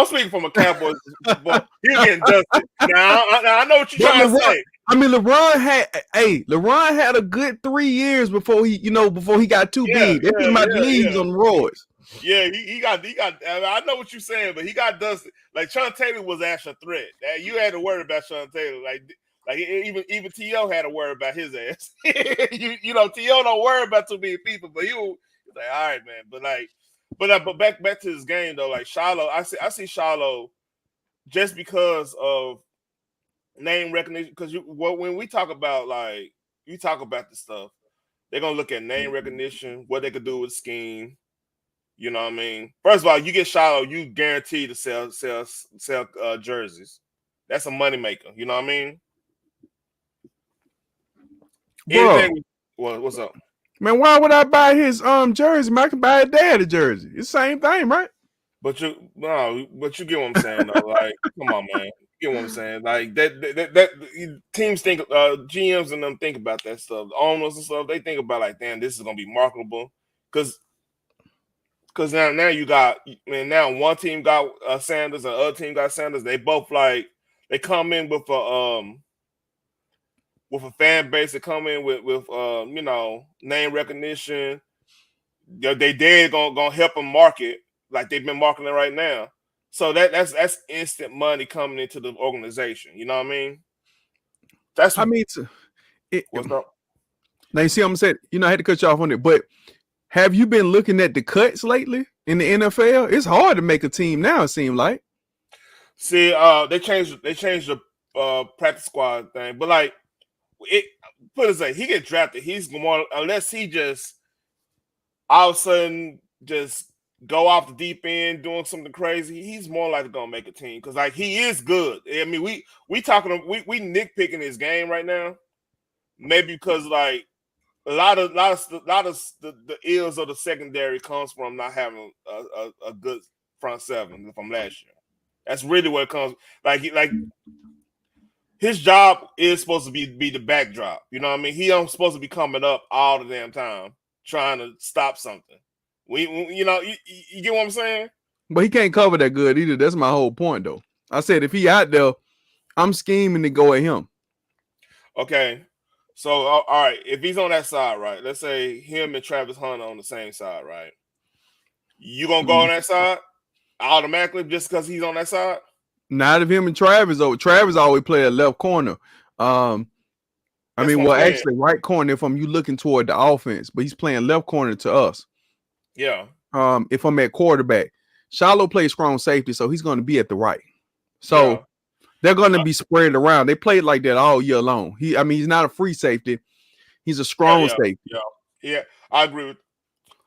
speaking from a Cowboys boy. He was getting dusted. Now I know what you're But trying to LeBron, say. I mean, LeBron had a good 3 years before before he got too Yeah, big. They put yeah, him out the yeah, leagues yeah. on the roids. Yeah, he got. I know what you're saying, but he got dusted. Like Sean Taylor was actually a threat. You had to worry about Sean Taylor. Like even T.O. had to worry about his ass. you know T.O. don't worry about too many people, but he was like, all right, man. But back to this game though. Like Shiloh, I see Shiloh just because of name recognition. Because when we talk about like you talk about the stuff, they're gonna look at name recognition, what they could do with scheme. You know what I mean? First of all, you get Shiloh, you guarantee to sell jerseys. That's a moneymaker. You know what I mean? Bro, Anything. What's up? man, why would I buy his jersey? Man, I can buy a daddy jersey. It's the same thing, right? But you get what I'm saying though. Like, come on, man. You get what I'm saying? Like that teams think, GMs and them think about that stuff. The owners and stuff, they think about like, damn, this is gonna be marketable, because now you got, man. Now one team got Sanders, and the other team got Sanders. They both like they come in with a fan base. They come in with name recognition. They dead gonna help them market like they've been marketing right now. So that's instant money coming into the organization. You know what I mean? That's I mean, what's up. now you see what I'm saying? I had to cut you off on it, but have you been looking at the cuts lately in the NFL? It's hard to make a team now, it seems like. See, they changed the practice squad thing, but like it put it like he get drafted, he's more, unless he just all of a sudden just go off the deep end doing something crazy, he's more likely gonna make a team because like he is good. I mean, we talking we nitpicking his game right now, maybe because like a lot of the ills of the secondary comes from not having a good front seven from last year. That's really what it comes. Like his job is supposed to be the backdrop. You know what I mean? He don't supposed to be coming up all the damn time trying to stop something. You get what I'm saying? But he can't cover that good either. That's my whole point, though. I said if he out there, I'm scheming to go at him. Okay. So all right, if he's on that side, right? Let's say him and Travis Hunter on the same side, right? You gonna go on that side automatically just because he's on that side? Not if him and Travis, though. Travis always play a left corner. That's what I'm Well, saying. actually, right corner if you looking toward the offense, but he's playing left corner to us. Yeah. If I'm at quarterback, Shiloh plays strong safety, so he's going to be at the right. Yeah. So they're going to be spread around. They played like that all year long. He's not a free safety. He's a strong safety. Yeah. I agree.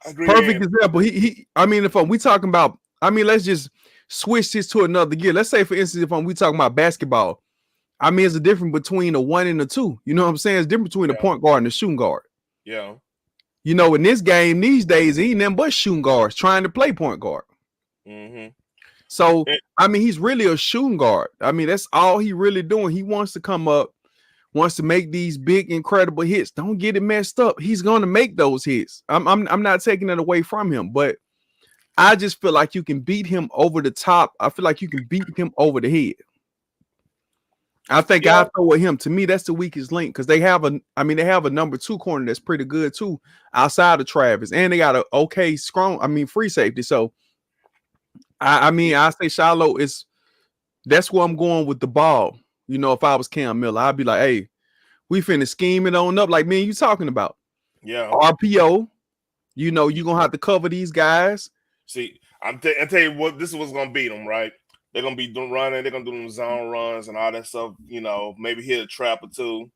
Perfect example. If we talking about, let's just switch this to another gear. Let's say, for instance, if we talking about basketball, it's a difference between a 1 and a 2. You know what I'm saying? It's different between a point guard and a shooting guard. Yeah. In this game these days, he ain't nothing but shooting guards trying to play point guard. Mm-hmm. So, he's really a shooting guard. That's all he really doing. He wants to come up, wants to make these big, incredible hits. Don't get it messed up. He's going to make those hits. I'm not taking it away from him, but I just feel like you can beat him over the top. I feel like you can beat him over the head. I think I throw with him. To me, that's the weakest link because they have a number 2 corner that's pretty good too, outside of Travis, and they got a okay strong, free safety. So I say Shiloh that's where I'm going with the ball. If I was Cam Miller, I'd be like, hey, we finna scheme it on up like me and you talking about. Yeah. RPO, you're gonna have to cover these guys. See, I tell you what, this is what's gonna beat them, right? They're gonna be running, they're gonna do them zone runs and all that stuff, maybe hit a trap or two.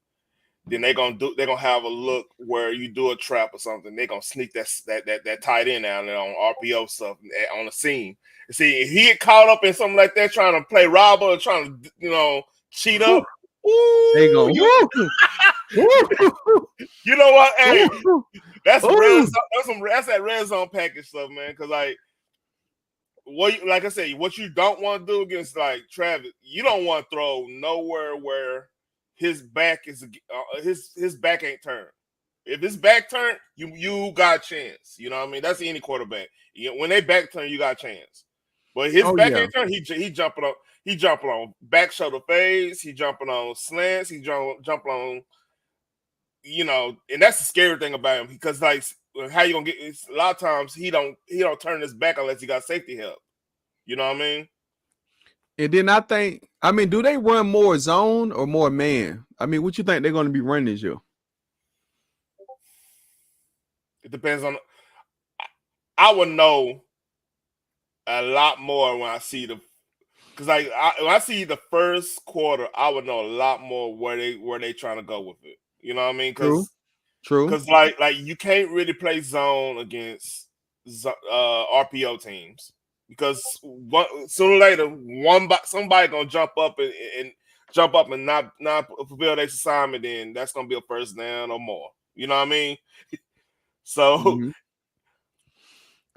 Then they're gonna have a look where you do a trap or something. They're gonna sneak that tight end out there on RPO stuff on the scene. See, if he get caught up in something like that, trying to play robber or trying to, cheat up. They go, You know what? Hey, that's that red zone package stuff, man. Because like like I said, what you don't want to do against like Travis, you don't want to throw nowhere where his back is his back ain't turned. If it's back turn, you got a chance. You know what I mean? That's any quarterback. When they back turn, you got a chance. But his Oh back yeah. end turn, he jumping on back shoulder fades, he jumping on slants, jumping on, and that's the scary thing about him because like how you gonna get a lot of times he don't turn his back unless he got safety help. You know what I mean? And then I mean, do they run more zone or more man? I mean, what you think they're going to be running this year? It depends on. I would know a lot more when I see because when I see the first quarter, I would know a lot more where they trying to go with it. You know what I mean? True, Because true. because like you can't really play zone against RPO teams because sooner or later somebody gonna jump up and not fulfill their assignment. Then that's gonna be a first down or more. You know what I mean? So, Hmm.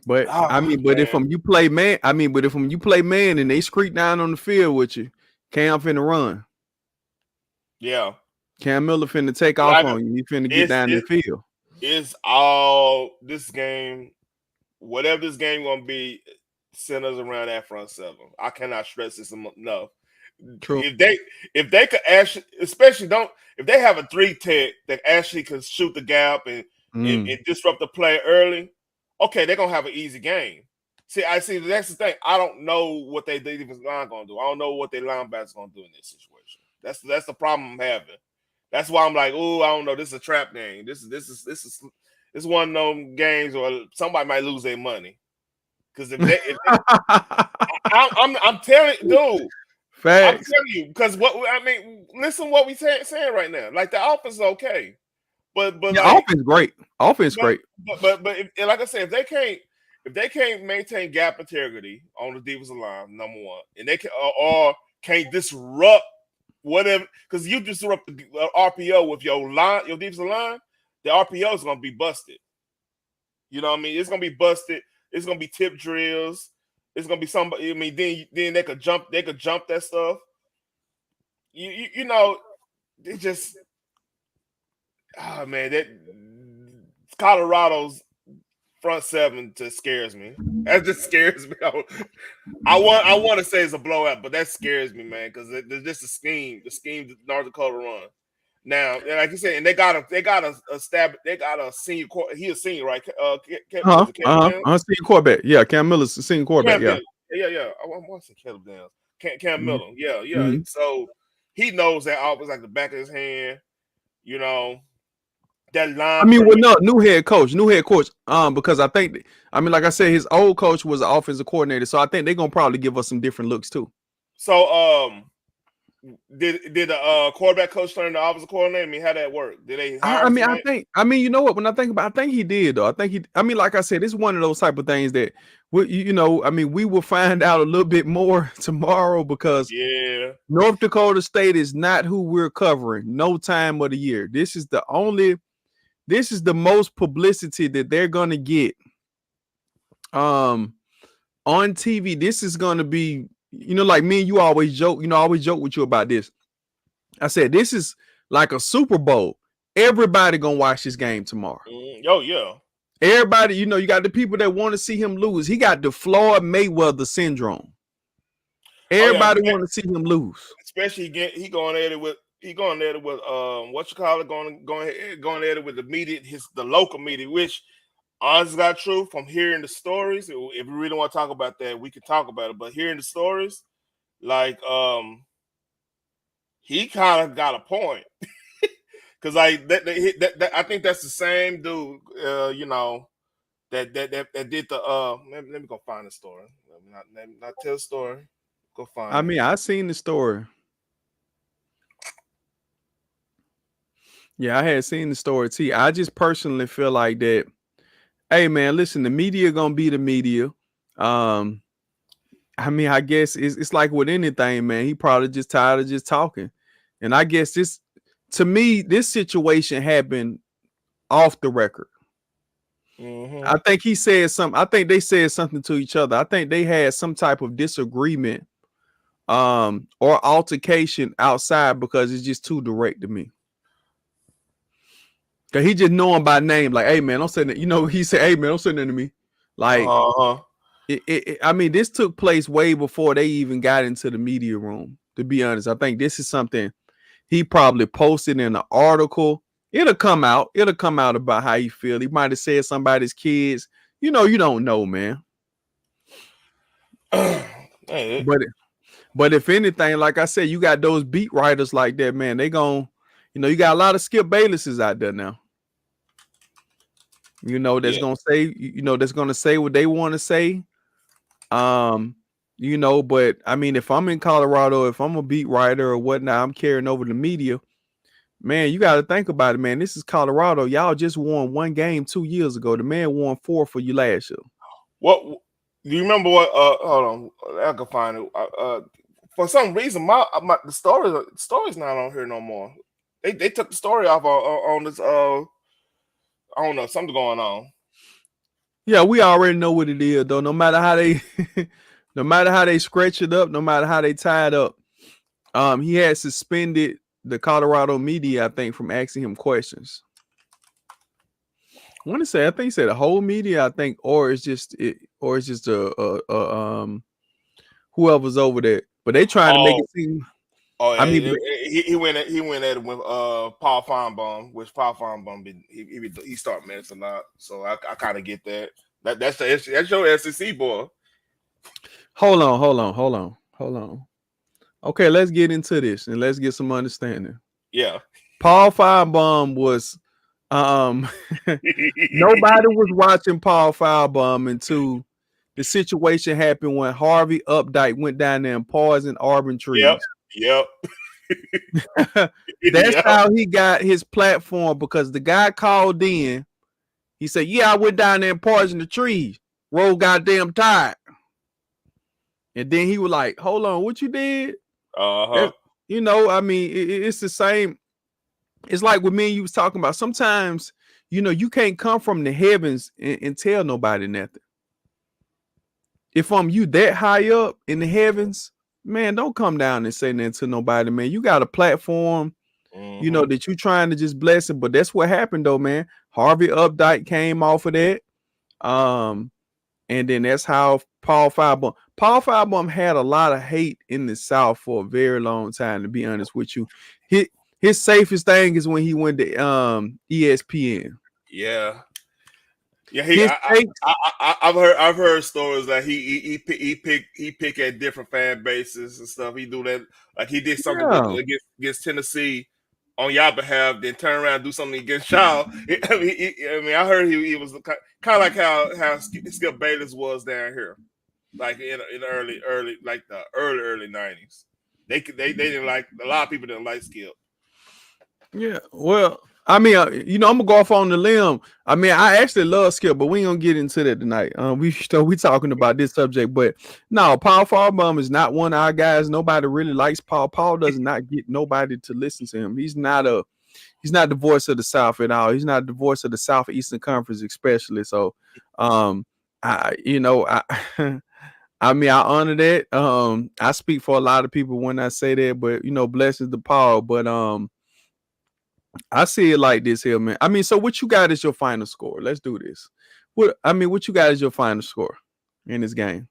But I oh mean, but if man, you play man, I mean, but if you play man and they screech down on the field with you, Cam finna run. yeah, Cam Miller finna take off like on you. He finna get it's down the it, field. it's all this game. Whatever this game gonna be, centers around that front seven. I cannot stress this enough. True. If they could actually, especially don't if they have a three tech that actually can shoot the gap and Mm. disrupt the play early, okay, they're gonna have an easy game. See, that's the thing. I don't know what they defensive line gonna do. I don't know what their linebackers gonna do in this situation. That's the problem I'm having. That's why I'm like, oh, I don't know. This is a trap game. This is one of those games where somebody might lose their money because if they I'm telling dude, I'm Facts. telling you because what I mean. Listen, what we saying right now. Like the offense is okay, but Yeah, like offense great. Offense but great. like I said, if they can't maintain gap integrity on the defensive line, number one, and they can or can't disrupt whatever, because you disrupt the RPO with your defensive line, the RPO is gonna be busted. You know what I mean? It's gonna be busted. It's gonna be tip drills. It's gonna be somebody. I mean, then they could jump. They could jump that stuff. You know, they just man, that Colorado's front seven just scares me. That just scares me. I want to say it's a blowout, but that scares me, man, because there's just the scheme that North Dakota run. Now, like you said, and they got a senior. He a senior, right? Was it Caleb Downs? Senior quarterback. Yeah, Cam Miller's a senior quarterback. Cam Yeah. Miller. Yeah. I want to say Caleb Downs. Cam Mm-hmm. Miller. Yeah. Mm-hmm. So he knows that offense like the back of his hand. You know that I line mean, well, perimeter. no, new head coach. Because I mean, like I said, his old coach was an offensive coordinator, so I think they're gonna probably give us some different looks too. So, did the quarterback coach turn the offensive coordinator? I mean, how that work? Did they hire I him mean, tonight? you know what? When I think about, I think he did though. I mean, like I said, it's one of those type of things that I mean, we will find out a little bit more tomorrow because Yeah. North Dakota State is not who we're covering. No time of the year. This is the most publicity that they're gonna get. On TV, this is gonna be, like me and you always joke. I always joke with you about this. I said this is like a Super Bowl. Everybody gonna watch this game tomorrow. Oh yeah. Everybody, you got the people that want to see him lose. He got the Floyd Mayweather syndrome. Oh yeah. Everybody want to see him lose. Especially he going at it with what you call it going at it with the media, the local media, which honestly got true from hearing the stories. If we really want to talk about that, we can talk about it. But hearing the stories, like he kind of got a point because like I think that's the same dude. That did the let me go find the story. Let me not tell the story. Go I find it. mean, I seen the story. Yeah, I had seen the story too. I just personally feel like that. Hey, man, listen, the media gonna be the media. Um, I mean, I guess it's like with anything, man. He probably just tired of just talking, and I guess to me, this situation happened off the record. Mm-hmm. I think he said something. I think they said something to each other. I think they had some type of disagreement, or altercation outside because it's just too direct to me. Cause he just know him by name. Like, hey man, don't say that. You know, he said, hey man, don't say that to me. Like, Uh-huh. I mean, this took place way before they even got into the media room. To be honest, I think this is something he probably posted in an article. It'll come out. It'll come out about how he feel. He might have said somebody's kids. You know, you don't know, man. Hey, But but if anything, like I said, you got those beat writers like that, man. They gon' you know, you got a lot of Skip Baylesses out there now. You know, that's yeah, gonna say, you know, that's gonna say what they want to say. Um, you know, but I mean, if I'm in Colorado, if I'm a beat writer or whatnot, I'm carrying over the media. Man, you got to think about it, man. This is Colorado. Y'all just won one game 2 years ago. The man won four for you last year. what do you remember? What? Hold on, I can find it. For some reason, my the story's not on here no more. They took the story off on this. I don't know, something going on. Yeah, we already know what it is, though. No matter how they, no matter how they scratch it up, no matter how they tie it up, he had suspended the Colorado media, I think, from asking him questions. I want to say, I think he said the whole media, I think, or it's just or it's just whoever's over there. But they trying to make Oh, it seem. oh I yeah, mean, but he went at it with Paul Feinbaum, which Paul Feinbaum he start minutes a lot, so I kind of get that. That's your SEC boy. hold on. Okay, let's get into this and let's get some understanding. Yeah. Paul Firebaum was um nobody was watching Paul Firebaum until the situation happened when Harvey Updike went down there and poisoned Auburn Yep. trees. Yep. That's Yep. how he got his platform because the guy called in. He said, "Yeah, I went down there and poisoned the trees. Roll goddamn tired." And then he was like, "Hold on, what you did?" Uh-huh. That, you know, I mean, it's the same. It's like what me and you was talking about. Sometimes, you know, you can't come from the heavens and tell nobody nothing. If you that high up in the heavens, man, don't come down and say nothing to nobody, man. You got a platform, you know, Mm-hmm. that you trying to just bless it. But that's what happened though, man. Harvey Updike came off of that. Um, and then that's how Paul Firebaum had a lot of hate in the South for a very long time, to be honest with you. His, his safest thing is when he went to ESPN. Yeah. Yeah, His takes, I've heard stories that he pick at different fan bases and stuff. He do that, like he did something with yeah. against Tennessee on y'all behalf, then turn around and do something against y'all. I heard he was kind of like how Skip Bayless was down here, like in the early like the early '90s. They didn't like, a lot of people didn't like Skip. Yeah, well, I mean, you know, I'm gonna go off on the limb. I mean, I actually love Skip, but we ain't gonna get into that tonight. We talking about this subject, but no, Paul Firebaum is not one of our guys. Nobody really likes Paul. Paul does not get nobody to listen to him. He's not the voice of the South at all. He's not the voice of the Southeastern Conference, especially. So, I you know, I I mean, I honor that. I speak for a lot of people when I say that, but you know, blessings to Paul. But I see it like this here, man. I mean, so what you got is your final score? Let's do this. What you got is your final score in this game?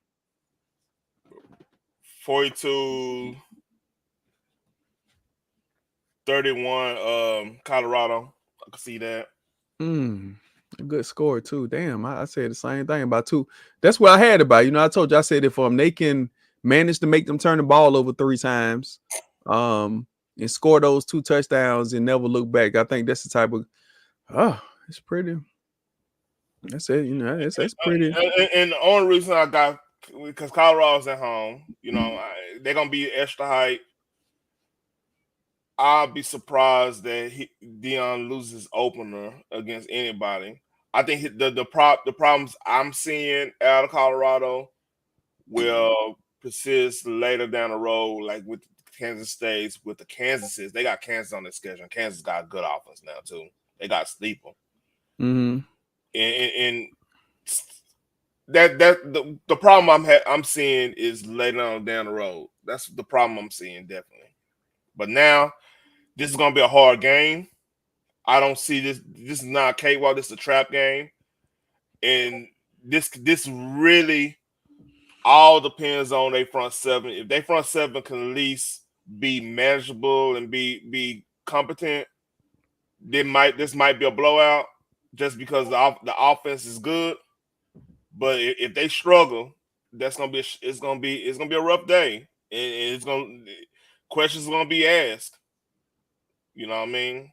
42-31, Colorado. I can see that. Mm, a good score too. Damn, I said the same thing about two. That's what I had about. You know, I told you I said if they can manage to make them turn the ball over 3 times, and score those 2 touchdowns and never look back. I think that's the type of it's pretty. That's it. You know, that's pretty. And the only reason I got, because Colorado's at home, they're gonna be extra hype. I'll be surprised that Dion loses opener against anybody. I think the problems I'm seeing out of Colorado will persist later down the road, like with Kansas State, with the Kansases. They got Kansas on their schedule. Kansas got a good offense now too. They got Steeple. Mm-hmm. And the problem I'm seeing is later on down the road. That's the problem I'm seeing, definitely. But now this is gonna be a hard game. I don't see this. This is not a cakewalk. This is a trap game, and this really all depends on their front seven. If their front seven can at least be manageable and be competent, this might be a blowout just because the offense is good. But if they struggle, that's gonna be it's gonna be a rough day, and it's gonna questions are gonna be asked. You know what I mean?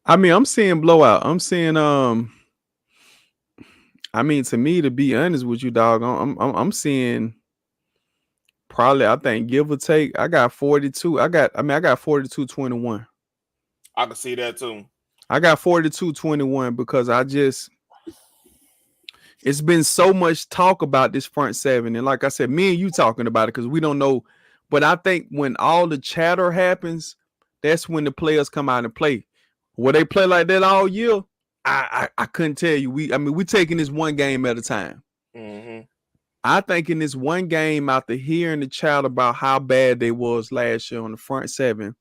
I mean, I'm seeing blowout. I'm seeing I mean, to me, to be honest with you, dog, I'm seeing probably, I think, give or take, I got 42. I got 42-21. I can see that too. I got 42-21 because it's been so much talk about this front seven. And like I said, me and you talking about it because we don't know. But I think when all the chatter happens, that's when the players come out and play. Will they play like that all year? I couldn't tell you. We taking this one game at a time. Mm-hmm. I think in this one game, after hearing the chatter about how bad they was last year on the front seven,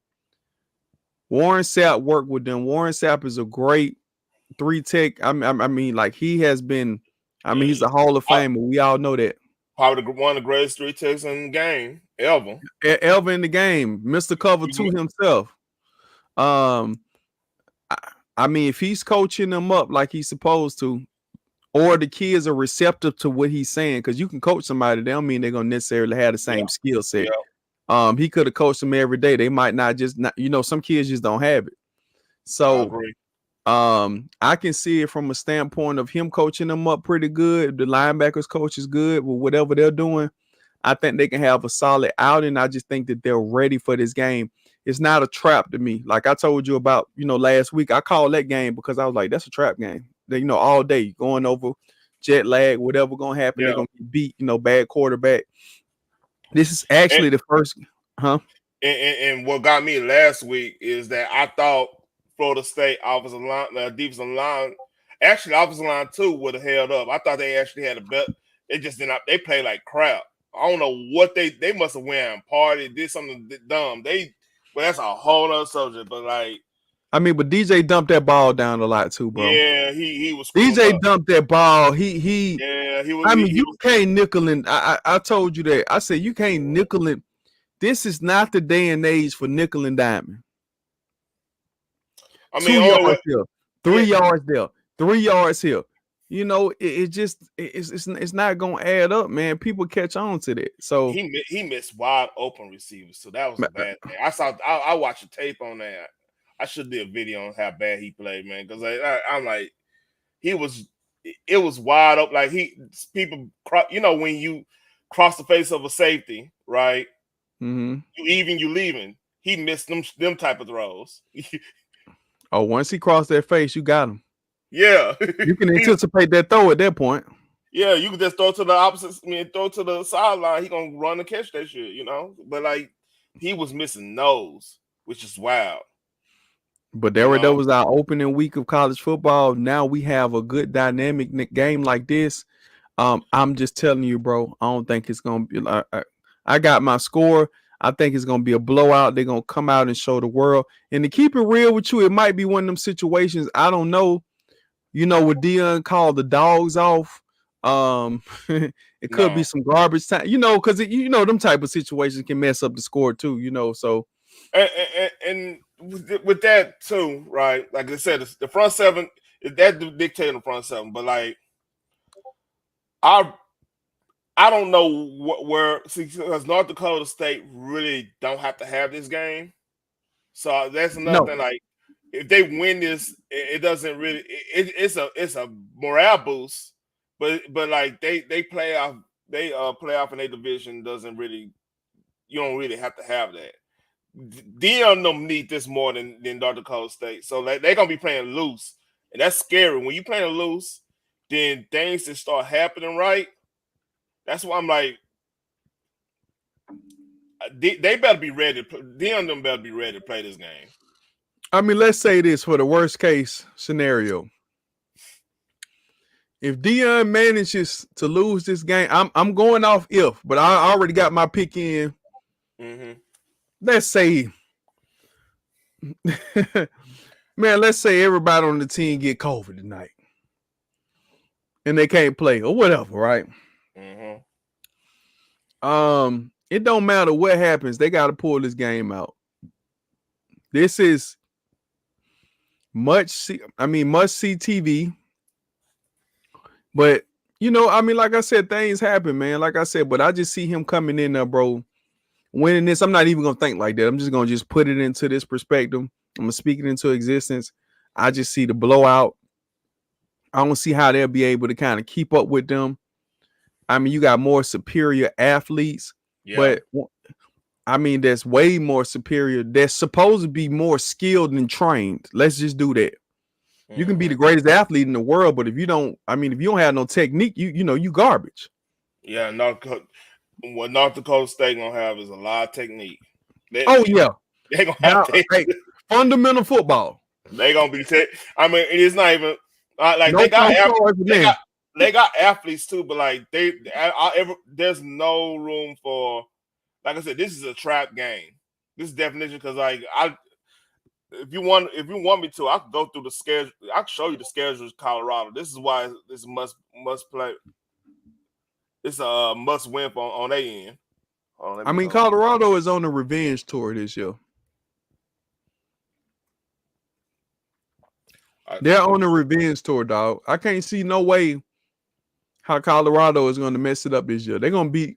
Warren Sapp worked with them. Warren Sapp is a great three tech. I mean, like he has been. I mean, he's a Hall of Famer. We all know that. Probably one of the greatest three techs in the game ever. Ever in the game, Mr. Cover Two himself. Um, I mean, if he's coaching them up like he's supposed to, or the kids are receptive to what he's saying, because you can coach somebody, they don't mean they're gonna necessarily have the same skill set. Yeah. He could have coached them every day. They might not some kids just don't have it. I So agree. I can see it from a standpoint of him coaching them up pretty good. The linebackers coach is good with whatever they're doing. I think they can have a solid outing. I just think that they're ready for this game. It's not a trap to me. Like I told you about, last week, I called that game because I was like, that's a trap game. All day going over jet lag, whatever going to happen, they're going to get beat, bad quarterback. This is actually the first, huh? And what got me last week is that I thought Florida State offensive line, defensive line, actually offensive line too would have held up. I thought they actually had a bet. They just did not. They played like crap. I don't know what they must have went and party, did something dumb. Well, that's a whole other subject. But like, but DJ dumped that ball down a lot too, bro. yeah, he was DJ up. dumped that ball. Yeah, he was. You can't nickel and I told you that. I said you can't nickel and. This is not the day and age for nickel and diamond. I mean, 2 yards here, 3 yards there, 3 yards here. It's not gonna add up, man. People catch on to that. So he missed wide open receivers, so that was a bad thing. I watched the tape on that. I should do a video on how bad he played, man, because I'm like, it was wide open. Like people, when you cross the face of a safety, right? Mm-hmm. You leaving. He missed them type of throws. Oh, once he crossed that face, you got him. Yeah, you can anticipate that throw at that point. Yeah, you can just throw to the opposite. Throw to the sideline. He gonna run and catch that shit, But like, he was missing nose, which is wild. But that was our opening week of college football. Now we have a good dynamic game like this. I'm just telling you, bro. I don't think it's gonna be. I got my score. I think it's gonna be a blowout. They're gonna come out and show the world. And to keep it real with you, it might be one of them situations. I don't know. What Dion called the dogs off. It could be some garbage time. Because them type of situations can mess up the score too. So. And with that too, right? Like I said, the front seven that dictating the front seven, but like I don't know where because North Dakota State really don't have to have this game, so that's another thing. Like if they win this, it doesn't really. It's a morale boost, but like they play off in their division doesn't really. You don't really have to have that. Dion them need this more than North Dakota State. So they're gonna be playing loose. And that's scary. When you playing loose, then things just start happening right. That's why I'm like, they better be ready. Dion them better be ready to play this game. Let's say this for the worst case scenario. If Dion manages to lose this game, I'm going off if, but I already got my pick in. Mm-hmm. Let's say, Man, let's say everybody on the team get COVID tonight and they can't play or whatever, right? Mm-hmm. It don't matter what happens, they got to pull this game out. This is must see TV. But like I said, things happen, man. Like I said, but I just see him coming in there, bro, winning this. I'm not even gonna think like that. I'm just gonna put it into this perspective. I'm gonna speak it into existence. I just see the blowout. I don't see how they'll be able to kind of keep up with them. I mean, you got more superior athletes, Yeah. but that's way more superior. They're supposed to be more skilled and trained. Let's just do that. You can be Mm-hmm. the greatest athlete in the world, but if you don't have no technique, you garbage. Yeah. What North Dakota State gonna have is a lot of technique. Oh yeah, They gonna have hey, fundamental football. they gonna be I mean, it is not even like No false starts, man. they got athletes too, but like there's no room for, like I said, this is a trap game. This is definition because like if you want me to, I could go through the schedule. I can show you the schedule of Colorado. This is why this must play. It's a must win on their end. Colorado is on a revenge tour this year. They're on a revenge tour, dog. I can't see no way how Colorado is going to mess it up this year. They're going to be.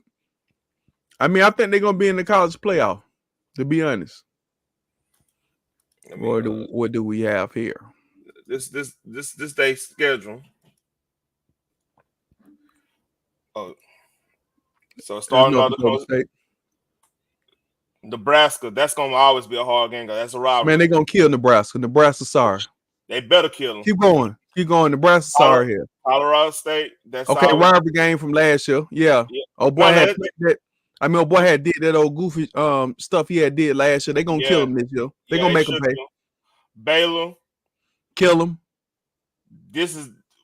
I think they're going to be in the college playoff. To be honest. What do we have here? This day schedule. Oh, so starting North Dakota State. Nebraska, that's gonna always be a hard game. That's a rivalry. Man, they're gonna kill Nebraska. Nebraska, sorry. They better kill them. Keep going. Nebraska, sorry here. Colorado State. That's okay. Rivalry game from last year. Yeah. Oh boy, had that. Boy had did that old goofy stuff he had did last year. They're gonna kill him this year. They're gonna make him pay. Baylor, kill him.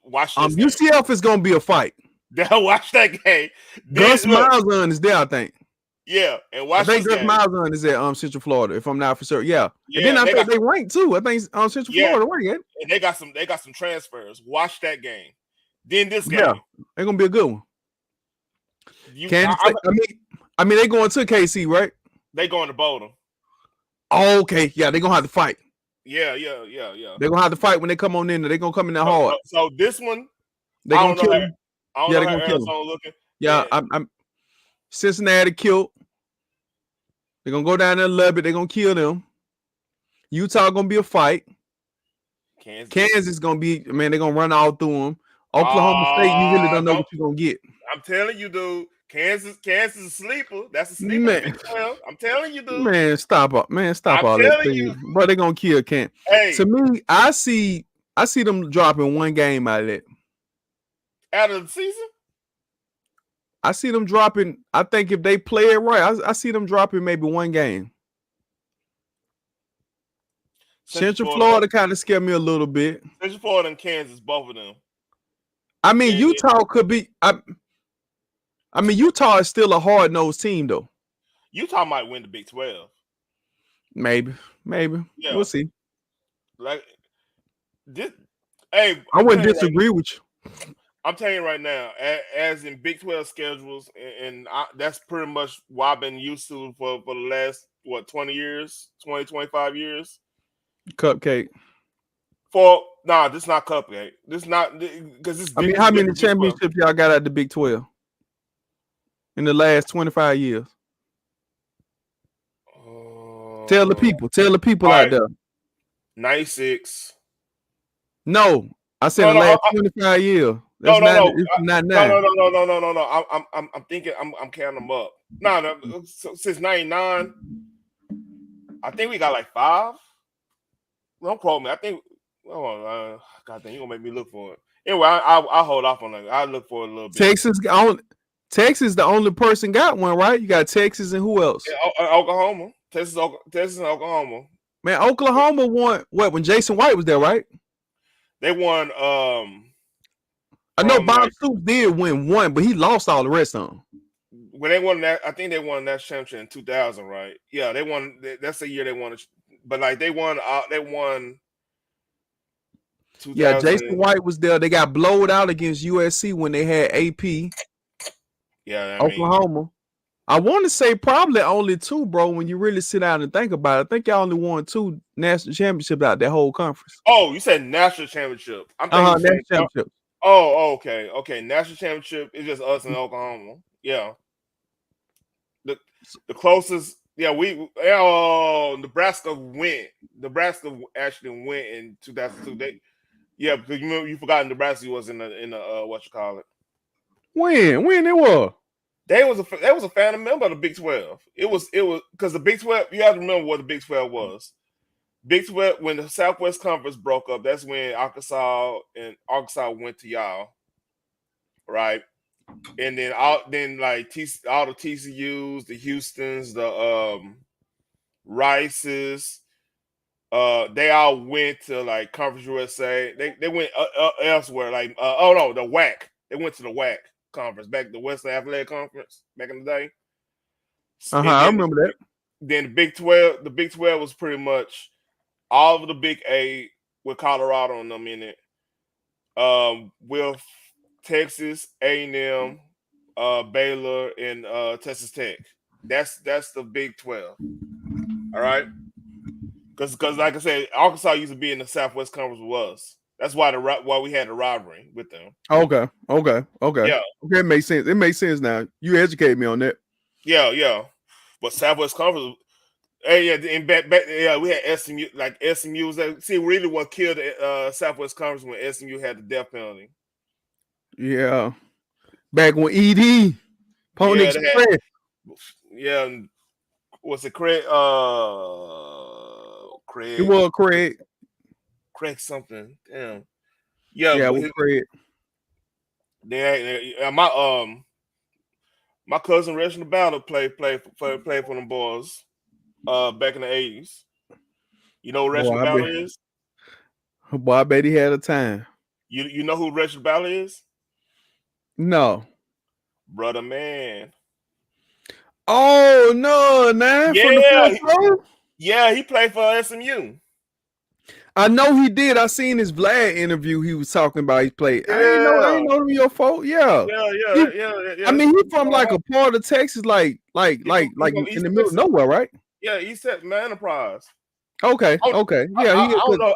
Watch this. UCF is gonna be a fight. Watch that game. Gus Malzahn is there, I think. Yeah, and watch. I think Gus Malzahn is at Central Florida, if I'm not for sure. Yeah, and then I think they ranked too. I think Central Florida ranked. And they got some transfers. Watch that game. Then this game. Yeah, they're gonna be a good one. They going to KC, right? They going to Boulder. Oh, okay, yeah, they're gonna have to fight. Yeah. They're gonna have to fight when they come on in. They're gonna come in there hard. So this one, they're gonna kill them. They're gonna kill them. Looking. Yeah, I'm Cincinnati killed. They're gonna go down there a little bit. They're gonna kill them. Utah gonna be a fight. Kansas gonna be, man, they're gonna run all through them. Oklahoma State, you really don't know what you're gonna get. I'm telling you, dude. Kansas is a sleeper. That's a sleeper. Man. I'm telling you, dude. Man, stop all that thing. Bro, they're gonna kill Kansas. Hey. To me, I see them dropping one game out of that. Out of the season? I see them dropping. I think if they play it right, I see them dropping maybe one game. Central Florida kind of scared me a little bit. Central Florida and Kansas, both of them. Utah could be. Utah is still a hard-nosed team, though. Utah might win the Big 12. Maybe. Yeah. We'll see. Like this. Hey, I wouldn't disagree with you. I'm telling you right now, as in Big 12 schedules, and that's pretty much what I've been used to for the last, 20 years, 20, 25 years. Cupcake. This is not Cupcake. This is not, because this. How many championships y'all got at the Big 12 in the last 25 years? Tell the people out there. 96. No, I said the last 25 years. That's not now. No. I'm thinking. I'm counting them up. No. Since '99, I think we got like 5. Don't quote me. I think. Oh, God damn, you gonna make me look for it. Anyway, I'll hold off on that. I'll look for it a little bit. Texas, the only person got one, right? You got Texas and who else? Yeah, Oklahoma. Texas and Oklahoma. Man, Oklahoma won when Jason White was there, right? They won. I know Bob Stoops did win one, but he lost all the rest of them. When they won that, I think they won that championship in 2000, right? Yeah, they won. That's the year they won. But like they won. Yeah, Jason 2000. White was there. They got blowed out against USC when they had AP Yeah, I mean, Oklahoma. I want to say probably only two, bro. When you really sit down and think about it, I think y'all only won two national championships out that whole conference. oh, you said national championship. I'm thinking you were National saying. championship. Oh, okay, okay. National championship is just us in Oklahoma. Yeah, the the closest. Yeah, Nebraska went. Nebraska actually went in 2002. Yeah, because you forgot Nebraska was in the what you call it. When it was? They was a founding member of the Big 12. It was because the Big 12. You have to remember what the Big 12 was. Big 12 when the Southwest Conference broke up. That's when Arkansas went to y'all, right? And then all the TCUs, the Houston's, the Rices, they all went to like Conference USA. They went elsewhere. Like oh no, the WAC. They went to the WAC conference back, the Western Athletic Conference back in the day. And I remember that. then the Big 12 was pretty much all of the Big Eight with Colorado and them in it. With Texas, A&M, Baylor, and Texas Tech. That's the Big 12. All right, because like I said, Arkansas used to be in the Southwest Conference with us. That's why we had the rivalry with them. Okay. Yeah, Okay, it makes sense. It makes sense now. You educate me on that. yeah. But Southwest Conference, hey, yeah, and back, yeah, we had SMU. Like SMU was like, see, really what killed the Southwest Conference when SMU had the death penalty. Yeah. Back when ED, Pony Yeah, they had, Express. yeah, was it Craig? It Craig, was Craig. Craig something. Damn. Yeah, Yeah, it but was Craig. my cousin Reginald Ballard played for them boys. Back in the 80s. You know who Boy, Reginald Ballard is? I bet he had a time. You know who Reginald Ballard is? No. Brother man. Oh no, man. From the Yeah, fifth floor? yeah, he played for SMU. I know he did. I seen his Vlad interview. He was talking about he played. I Yeah, ain't know your fault. Yeah. He I That's mean, he he's from like a part of Texas, like from in East the middle of Texas. nowhere, right? Yeah, East Texas Man Enterprise. Okay, I, okay. Yeah, I he is. don't know.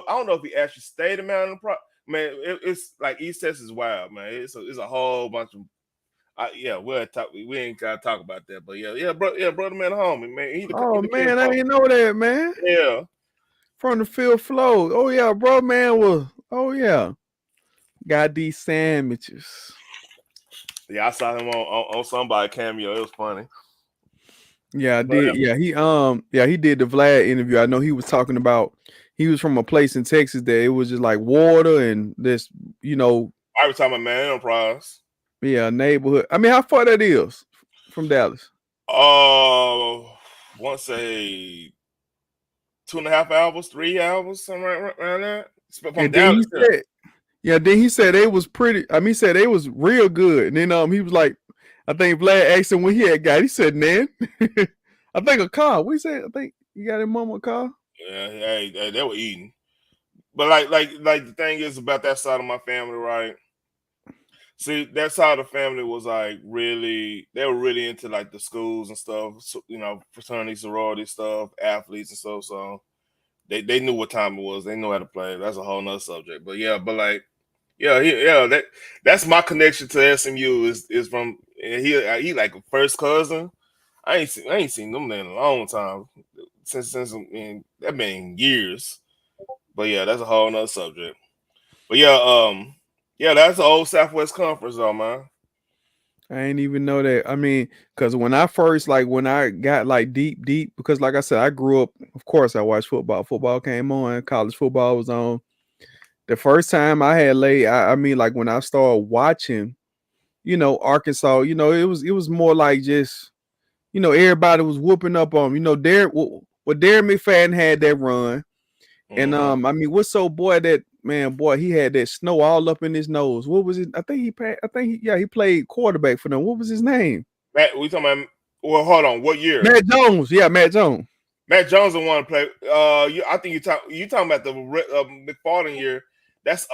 I don't know if he actually stayed in Man Enterprise. Man, it's like East Texas is wild, man. It's a whole bunch of. Yeah, we ain't gotta talk about that, but brother man, homie, man, he Oh the king man, I folk. didn't know that, man. Yeah, From the field flow. Oh yeah, bro, man was. Oh yeah, got these sandwiches. yeah, I saw him on somebody cameo. It was funny. Yeah, I But did. Yeah, he did the Vlad interview. I know he was talking about he was from a place in Texas that it was just like water and this, you know, I was talking about Man Enterprise. yeah, neighborhood. I mean, how far that is from Dallas? Want to say 2.5 hours, 3 hours, something around that. From And then he Dallas, yeah. said, yeah, then he said they was pretty. I mean, he said they was real good. And then he was like, I think Vlad asked him when he had got. He said, "Man, I think a car." We said, I think you got his mama a car. Yeah, hey, they were eating. But like the thing is about that side of my family, right? See, that side of the family was like really, they were really into like the schools and stuff, so, fraternity, sorority stuff, athletes and stuff. So they knew what time it was. They knew how to play. That's a whole nother subject. But yeah, that's my connection to SMU is from he like a first cousin. I ain't seen them in a long time since I mean, that been years. But yeah, that's a whole nother subject. But yeah, that's the old Southwest Conference, though, man. I ain't even know that. I mean, because when I first when I got like deep, because like I said, I grew up. Of course, I watched football. Football came on. College football was on. The first time I had I mean, like when I started watching, Arkansas. It was more like just, everybody was whooping up on. Derek McFadden had that run, and Mm-hmm. I mean, what's so boy that man, boy, he had that snow all up in his nose. What was it? I think he played quarterback for them. What was his name? Matt, we talking about? Well, hold on. What year? Matt Jones. Yeah, Matt Jones. Matt Jones the one to play. I think you talking about the McFarland year. That's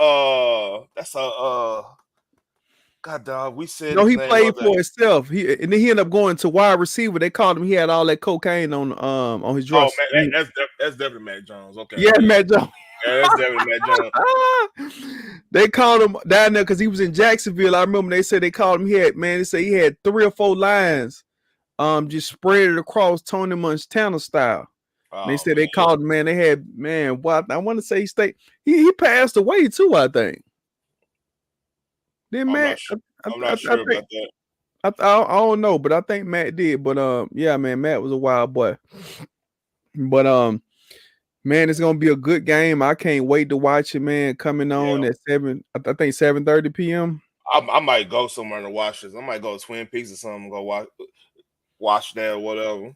God dog. We said No, his he name the played other for day. himself. And then he ended up going to wide receiver. They called him. He had all that cocaine on his Oh dress. man, I mean, that's definitely Mac Jones. Okay, yeah, yeah, Matt Jones. yeah, that's definitely Mac Jones. They called him down there because he was in Jacksonville. I remember they said they called him. He had man. They said he had 3 or 4 lines. Just spread it across Tony Montana style. And they Oh said man, they called him. Man, they had man. What I want to say he stayed. He passed away too. I think. Then I'm Matt. not sure. I'm I not sure think about that. I don't know, but I think Matt did. But yeah, man, Matt was a wild boy. But man, it's gonna be a good game. I can't wait to watch it, man. Coming Yeah, on at 7, I think 7:30 p.m. I might go somewhere to watch this. I might go to Twin Peaks or something. Go watch that or whatever.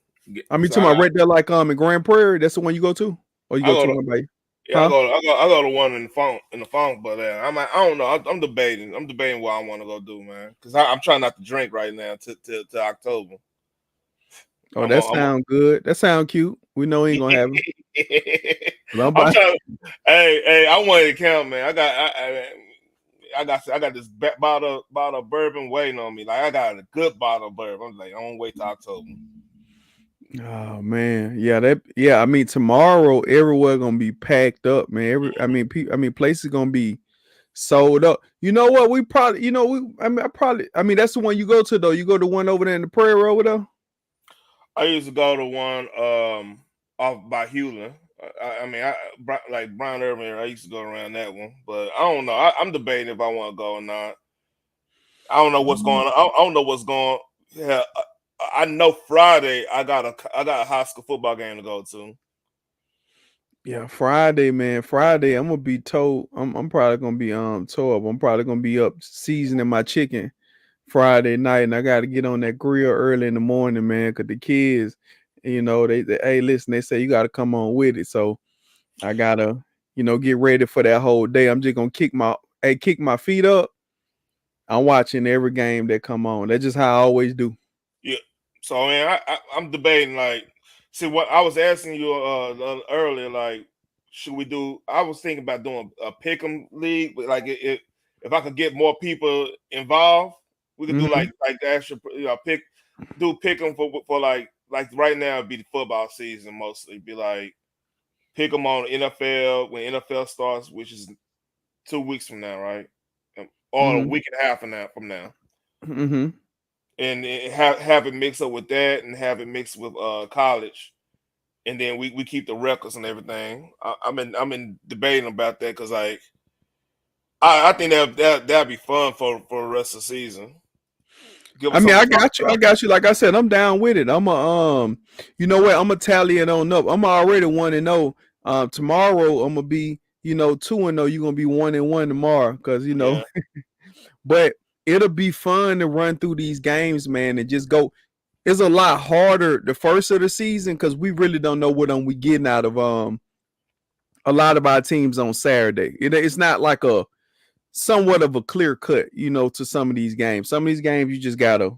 I mean, So to my right there, like in Grand Prairie. That's the one you go to, or you I go go to to one by, yeah, huh? I go to one in the funk, but I don't know. I'm debating. I'm debating what I want to go do, man. Because I'm trying not to drink right now to October. Oh, that I'm sound good. That sound cute. We know he ain't gonna have it. But I'm I'm about, trying. Hey, I want to count, man. I got this bottle of bourbon waiting on me. Like I got a good bottle of bourbon. I'm like, I don't wait till October. oh man, yeah, yeah. I mean, tomorrow everywhere gonna be packed up, man. I mean, places gonna be sold up. You know what? We probably, I mean, that's the one you go to though. You go to one over there in the prairie over there. I used to go to one off by Hewlin. Like Brian Irving. I used to go around that one, but I don't know. I'm debating if I want to go or not. I don't know what's going on. I don't know what's going. Yeah, I know Friday I got a high school football game to go to. Yeah, Friday, man. Friday, I'm gonna be told. I'm probably gonna be tore up. I'm probably gonna be up seasoning my chicken Friday night, and I gotta get on that grill early in the morning, man. Cause the kids, they hey, listen, they say you gotta come on with it. So I gotta, get ready for that whole day. I'm just gonna kick my feet up. I'm watching every game that come on. That's just how I always do. Yeah. So man, I'm debating like, see what I was asking you earlier. Like, should we do? I was thinking about doing a pick'em league, but like if I could get more people involved, we could do Hmm. like the actual pick them for like right now it'd be the football season mostly. Be like pick them on NFL when NFL starts, which is 2 weeks from now, right? Or a Hmm. week and a half from now, Hmm. and have it mixed up with that, and have it mixed with college, and then we keep the records and everything. I'm in debating about that because like I think that'd be fun for the rest of the season. Give I us mean, something I to talk got you. I about. got you. Like I said, I'm down with it. I'm a you know what? I'm gonna tally it on up. I'm already 1-0. Tomorrow I'm gonna be, 2-0. You're gonna be 1-1 tomorrow, cause Yeah, But it'll be fun to run through these games, man, and just go. It's a lot harder the first of the season because we really don't know what we getting out of a lot of our teams on Saturday. It's not like a somewhat of a clear cut, to some of these games. Some of these games you just gotta,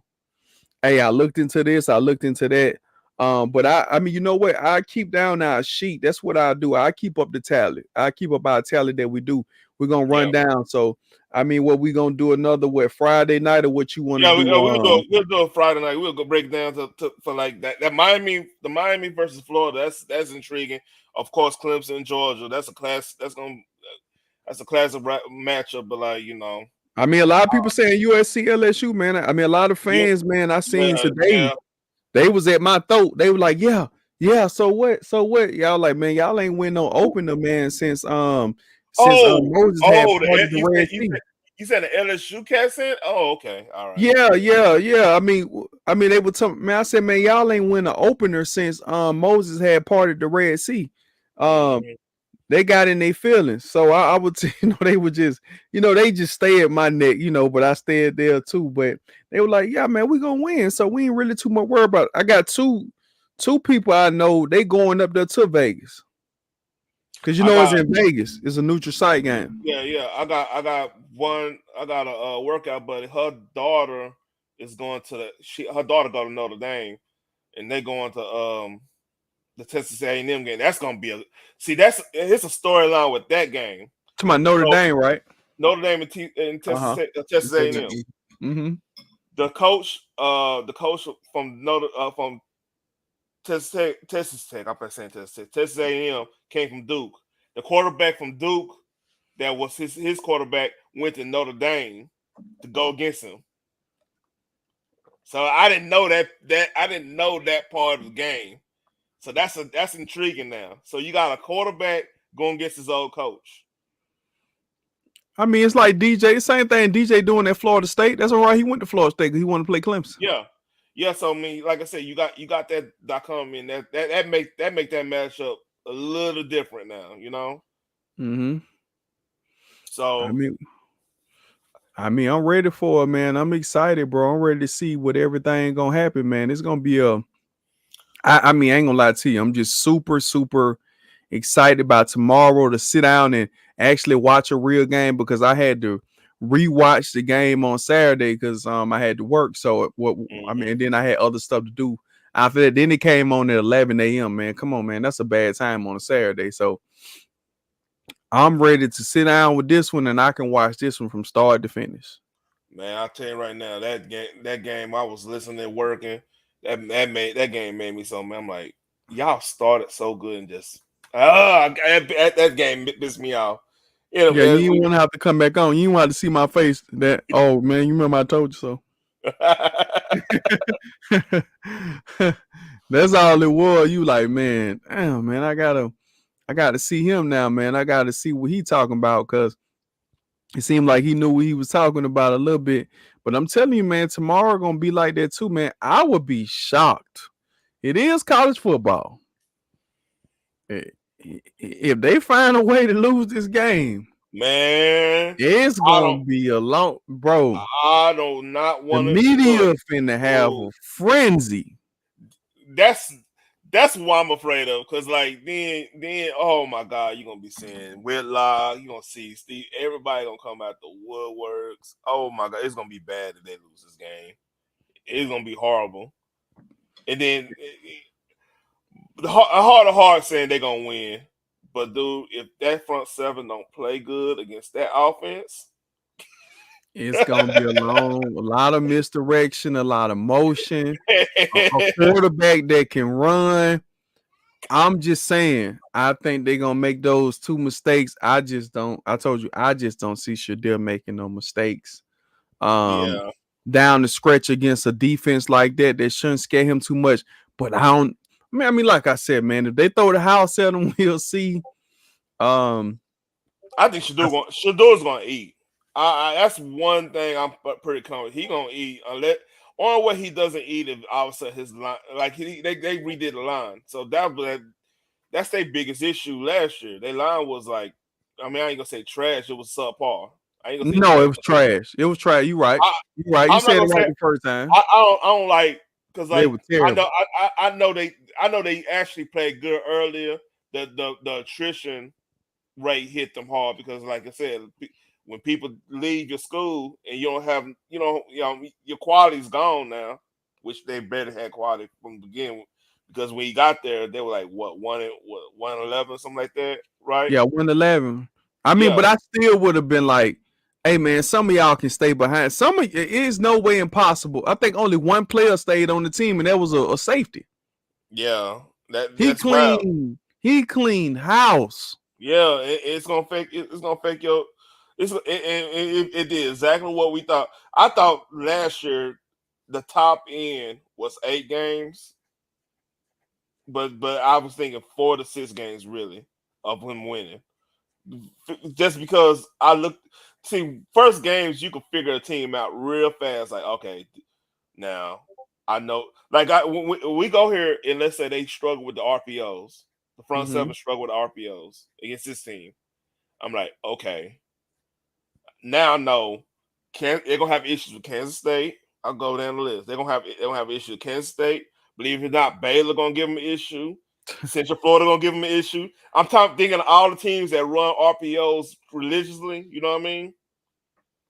hey, I looked into this, I looked into that. But I mean, you know what? I keep down our sheet. That's what I do. I keep up the tally. I keep up our tally that we do. We're gonna yeah. run down. So I mean, what we gonna do another Friday night or what you want to Yeah, do? we'll do a Friday night. We'll go break down for like that the Miami versus Florida. That's intriguing. Of course, Clemson, Georgia. That's a classic matchup. But like I mean, a lot of people saying USC LSU, man. I mean, a lot of yeah, fans, man. I seen yeah, today. yeah. They was at my throat. They were like, yeah, yeah. So what? So what? Y'all like, man, y'all ain't win no opener, man, since Oh, Moses had oh, parted the Red Sea. you said the LSU cast in? Oh, okay, all right. Yeah, yeah, yeah. I mean, they were telling man. I said, man, y'all ain't win an opener since Moses had parted the Red Sea. Um, Mhm. they got in their feelings. So I would say, they would just, they just stay at my neck, but I stayed there too. But they were like, yeah, man, we gonna win. So we ain't really too much worried about it. I got two people I know, they going up there to Vegas. Cause I it's got in Vegas. It's a neutral site game. yeah. I got one. I got a workout buddy. Her daughter is going to her daughter go to Notre Dame, and they going to the Texas A&M game. That's gonna be it's a storyline with that game To my Notre So Dame, right? Notre Dame and Uh huh. Texas A&M. Mm-hmm. The coach from Texas Tech. I'm saying Texas Tech. Texas A&M came from Duke. The quarterback from Duke, that was his quarterback, went to Notre Dame to go against him. So I didn't know that I didn't know that part of the game. So that's intriguing now. So you got a quarterback going against his old coach. I mean, it's like DJ. Same thing DJ doing at Florida State. That's all right. He went to Florida State because he wanted to play Clemson. Yeah. Yeah, so I mean, like I said, you got that come in that make that matchup a little different now, you know. Mm-hmm. I So mean, I'm ready for it, man. I'm excited, bro. I'm ready to see what everything gonna happen, man. It's gonna be a. I mean, I ain't gonna lie to you. I'm just super, super excited about tomorrow to sit down and actually watch a real game because I had to rewatch the game on Saturday because I had to work. So what I mean, mhm. and then I had other stuff to do after that. Then it came on at 11 a.m. Man, come on, man, that's a bad time on a Saturday. So I'm ready to sit down with this one and I can watch this one from start to finish. Man, I'll tell you right now, that game I was listening working, that game made me so man. I'm like, y'all started so good and just that game pissed me off. Yeah, you It, didn't want to have to come back on. You didn't want to see my face. That oh man, you remember I told you so. That's all it was. You like, man, damn, man, I gotta see him now, man. I gotta see what he talking about because it seemed like he knew what he was talking about a little bit. But I'm telling you, man, tomorrow gonna be like that too, man. I would be shocked. It is college football. I- If they find a way to lose this game, man, it's I gonna don't be a long, bro. I do not The want to look. media finna have Oh, a frenzy. that's that's what I'm afraid of. Cause like then oh my god, you're gonna be seeing Whitlock, you're gonna see Steve, everybody gonna come out the woodworks. Oh my god, it's gonna be bad if they lose this game. It's gonna be horrible. And then the hard of heart saying they're gonna win. But dude, if that front seven don't play good against that offense, It's gonna be a lot of misdirection, a lot of motion, a quarterback that can run. I'm just saying, I think they're gonna make those two mistakes. I just don't. I told you, I just don't see Shadir making no mistakes. Um, yeah, down the stretch against a defense like that shouldn't scare him too much. But I don't. I mean, like I said, man, if they throw the house at him, we'll see. Um, I think Shador's gonna eat. That's one thing I'm pretty confident he gonna eat. Unless only way he doesn't eat if all of a sudden his line like they redid the line. So that's their biggest issue last year. Their line was like, I mean, I ain't gonna say trash. It was subpar. I ain't gonna say no, trash. it was trash. It was trash. You right. I, You right. You I'm not said it gonna right say the first time. I don't like because They like were terrible. I know they actually played good earlier. The attrition rate hit them hard because, like I said, when people leave your school and you don't have, your quality's gone now, which they better had quality from the beginning. Because when you got there, they were like what 111 something like that, right? Yeah, 111. I mean, but Yeah, I still would have been like, hey man, some of y'all can stay behind. Some of it is no way impossible. I think only one player stayed on the team, and that was a safety. yeah, He that's wild. cleaned house. Yeah, it's gonna fake. It's gonna fake your. It did exactly what we thought. I thought last year the top end was 8 games, but I was thinking 4 to 6 games really of him winning. Just because I looked, see, first games you can figure a team out real fast. Like, okay, now I know. Like, when we go here and let's say they struggle with the RPOs, the front Mm-hmm. seven struggle with the RPOs against this team. I'm like, okay, now I know they're gonna have issues with Kansas State. I'll go down the list. They're gonna have issues with Kansas State. Believe it or not, Baylor gonna give them an issue. Central Florida gonna give them an issue. Thinking of all the teams that run RPOs religiously. You know what I mean?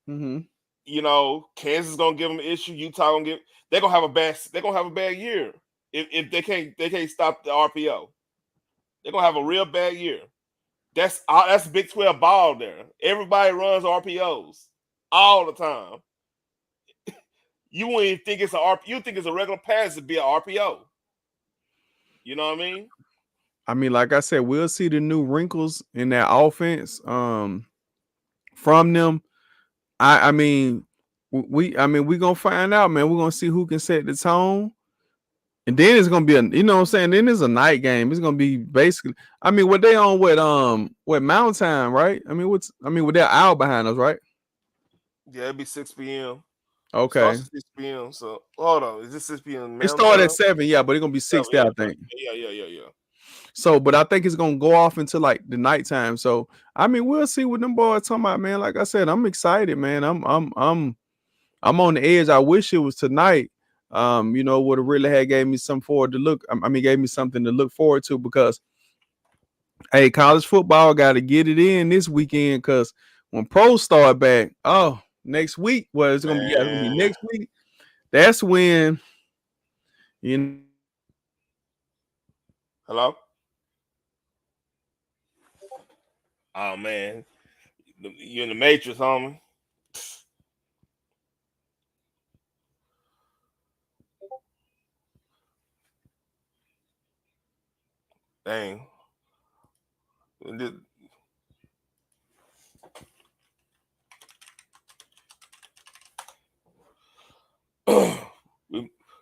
Mm-hmm. Kansas gonna give them an issue. Utah gonna give. They're gonna have a bad year if they can't stop the RPO. They're gonna have a real bad year. That's Big 12 ball there. Everybody runs RPOs all the time. You wouldn't even think it's a RP. You think it's a regular pass to be an RPO. You know what I mean? I mean, like I said, we'll see the new wrinkles in that offense from them. I mean, we gonna find out, man. We're gonna see who can set the tone. And then it's gonna be you know what I'm saying? Then it's a night game. It's gonna be basically, I mean, what they on what Mountain Time, right? With that hour behind us, right? Yeah, it'd be 6 p.m. Okay. Starts at 6 p.m. So hold on, is this 6 p.m. It Mountain started at Time? 7, yeah, but it's gonna be Yeah, 6 there, yeah, I think. yeah. So, but I think it's gonna go off into like the nighttime. So, I mean, we'll see what them boys talking about, man. Like I said, I'm excited, man. I'm on the edge. I wish it was tonight. Would have really had gave me some forward to look. I mean, gave me something to look forward to because hey, college football got to get it in this weekend because when pros start back, next week, well, it's gonna be Man, next week. That's when you know. hello. Oh man, you in the Matrix, homie? Dang. We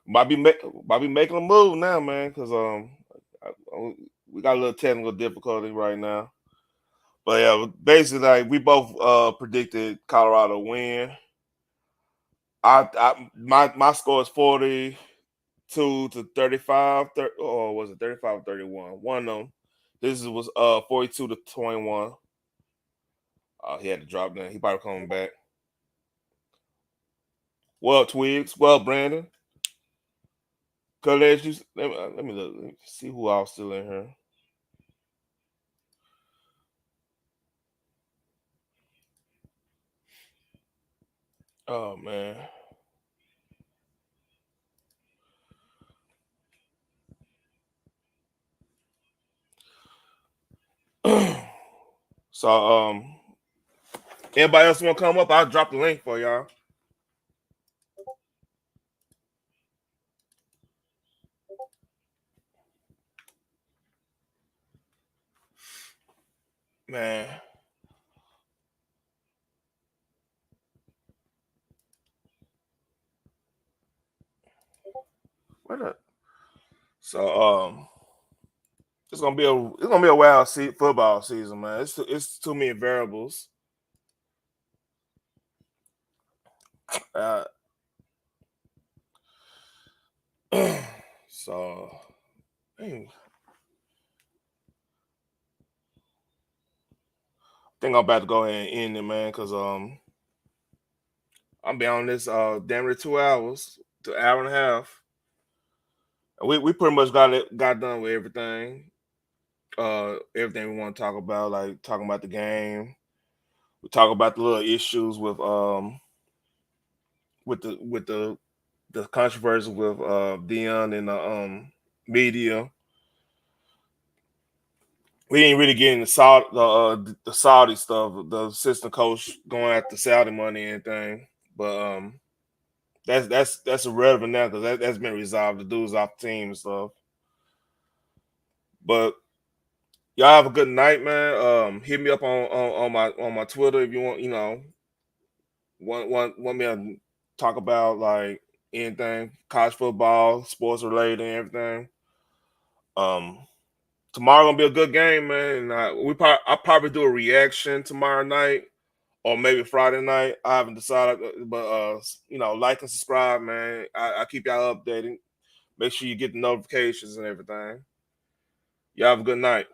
might be making a move now, man, because we got a little technical difficulty right now. But yeah, basically, like we both predicted Colorado win. My score is 42 to 35, or was it 35 31? One of them. This was 42 to 21. He had to drop down. He probably coming back. Well, Twigs. Well, Brandon. College, let me look. Let me see who else still in here. Oh man. So anybody else want to come up? I'll drop the link for y'all. Man. What up? So it's gonna be a wild football season, man. It's too many variables. Uh, so dang, I think I'm about to go ahead and end it, man, because I'm be on this damn near 2 hours to hour and a half. We pretty much got done with everything. Everything we want to talk about, like talking about the game. We talk about the little issues with the controversy with Dion and the media. We didn't really get into the Saudi stuff, the assistant coach going after Saudi money and anything. But that's irrelevant now because that's been resolved. The dudes off the team and stuff. But y'all have a good night, man. Hit me up on my Twitter if you want. Want me to talk about like anything college football, sports related, and everything. Um, Tomorrow gonna be a good game, man. And I'll probably do a reaction tomorrow night or maybe Friday night. I haven't decided, but like and subscribe, man. I keep y'all updated. Make sure you get the notifications and everything. Y'all have a good night.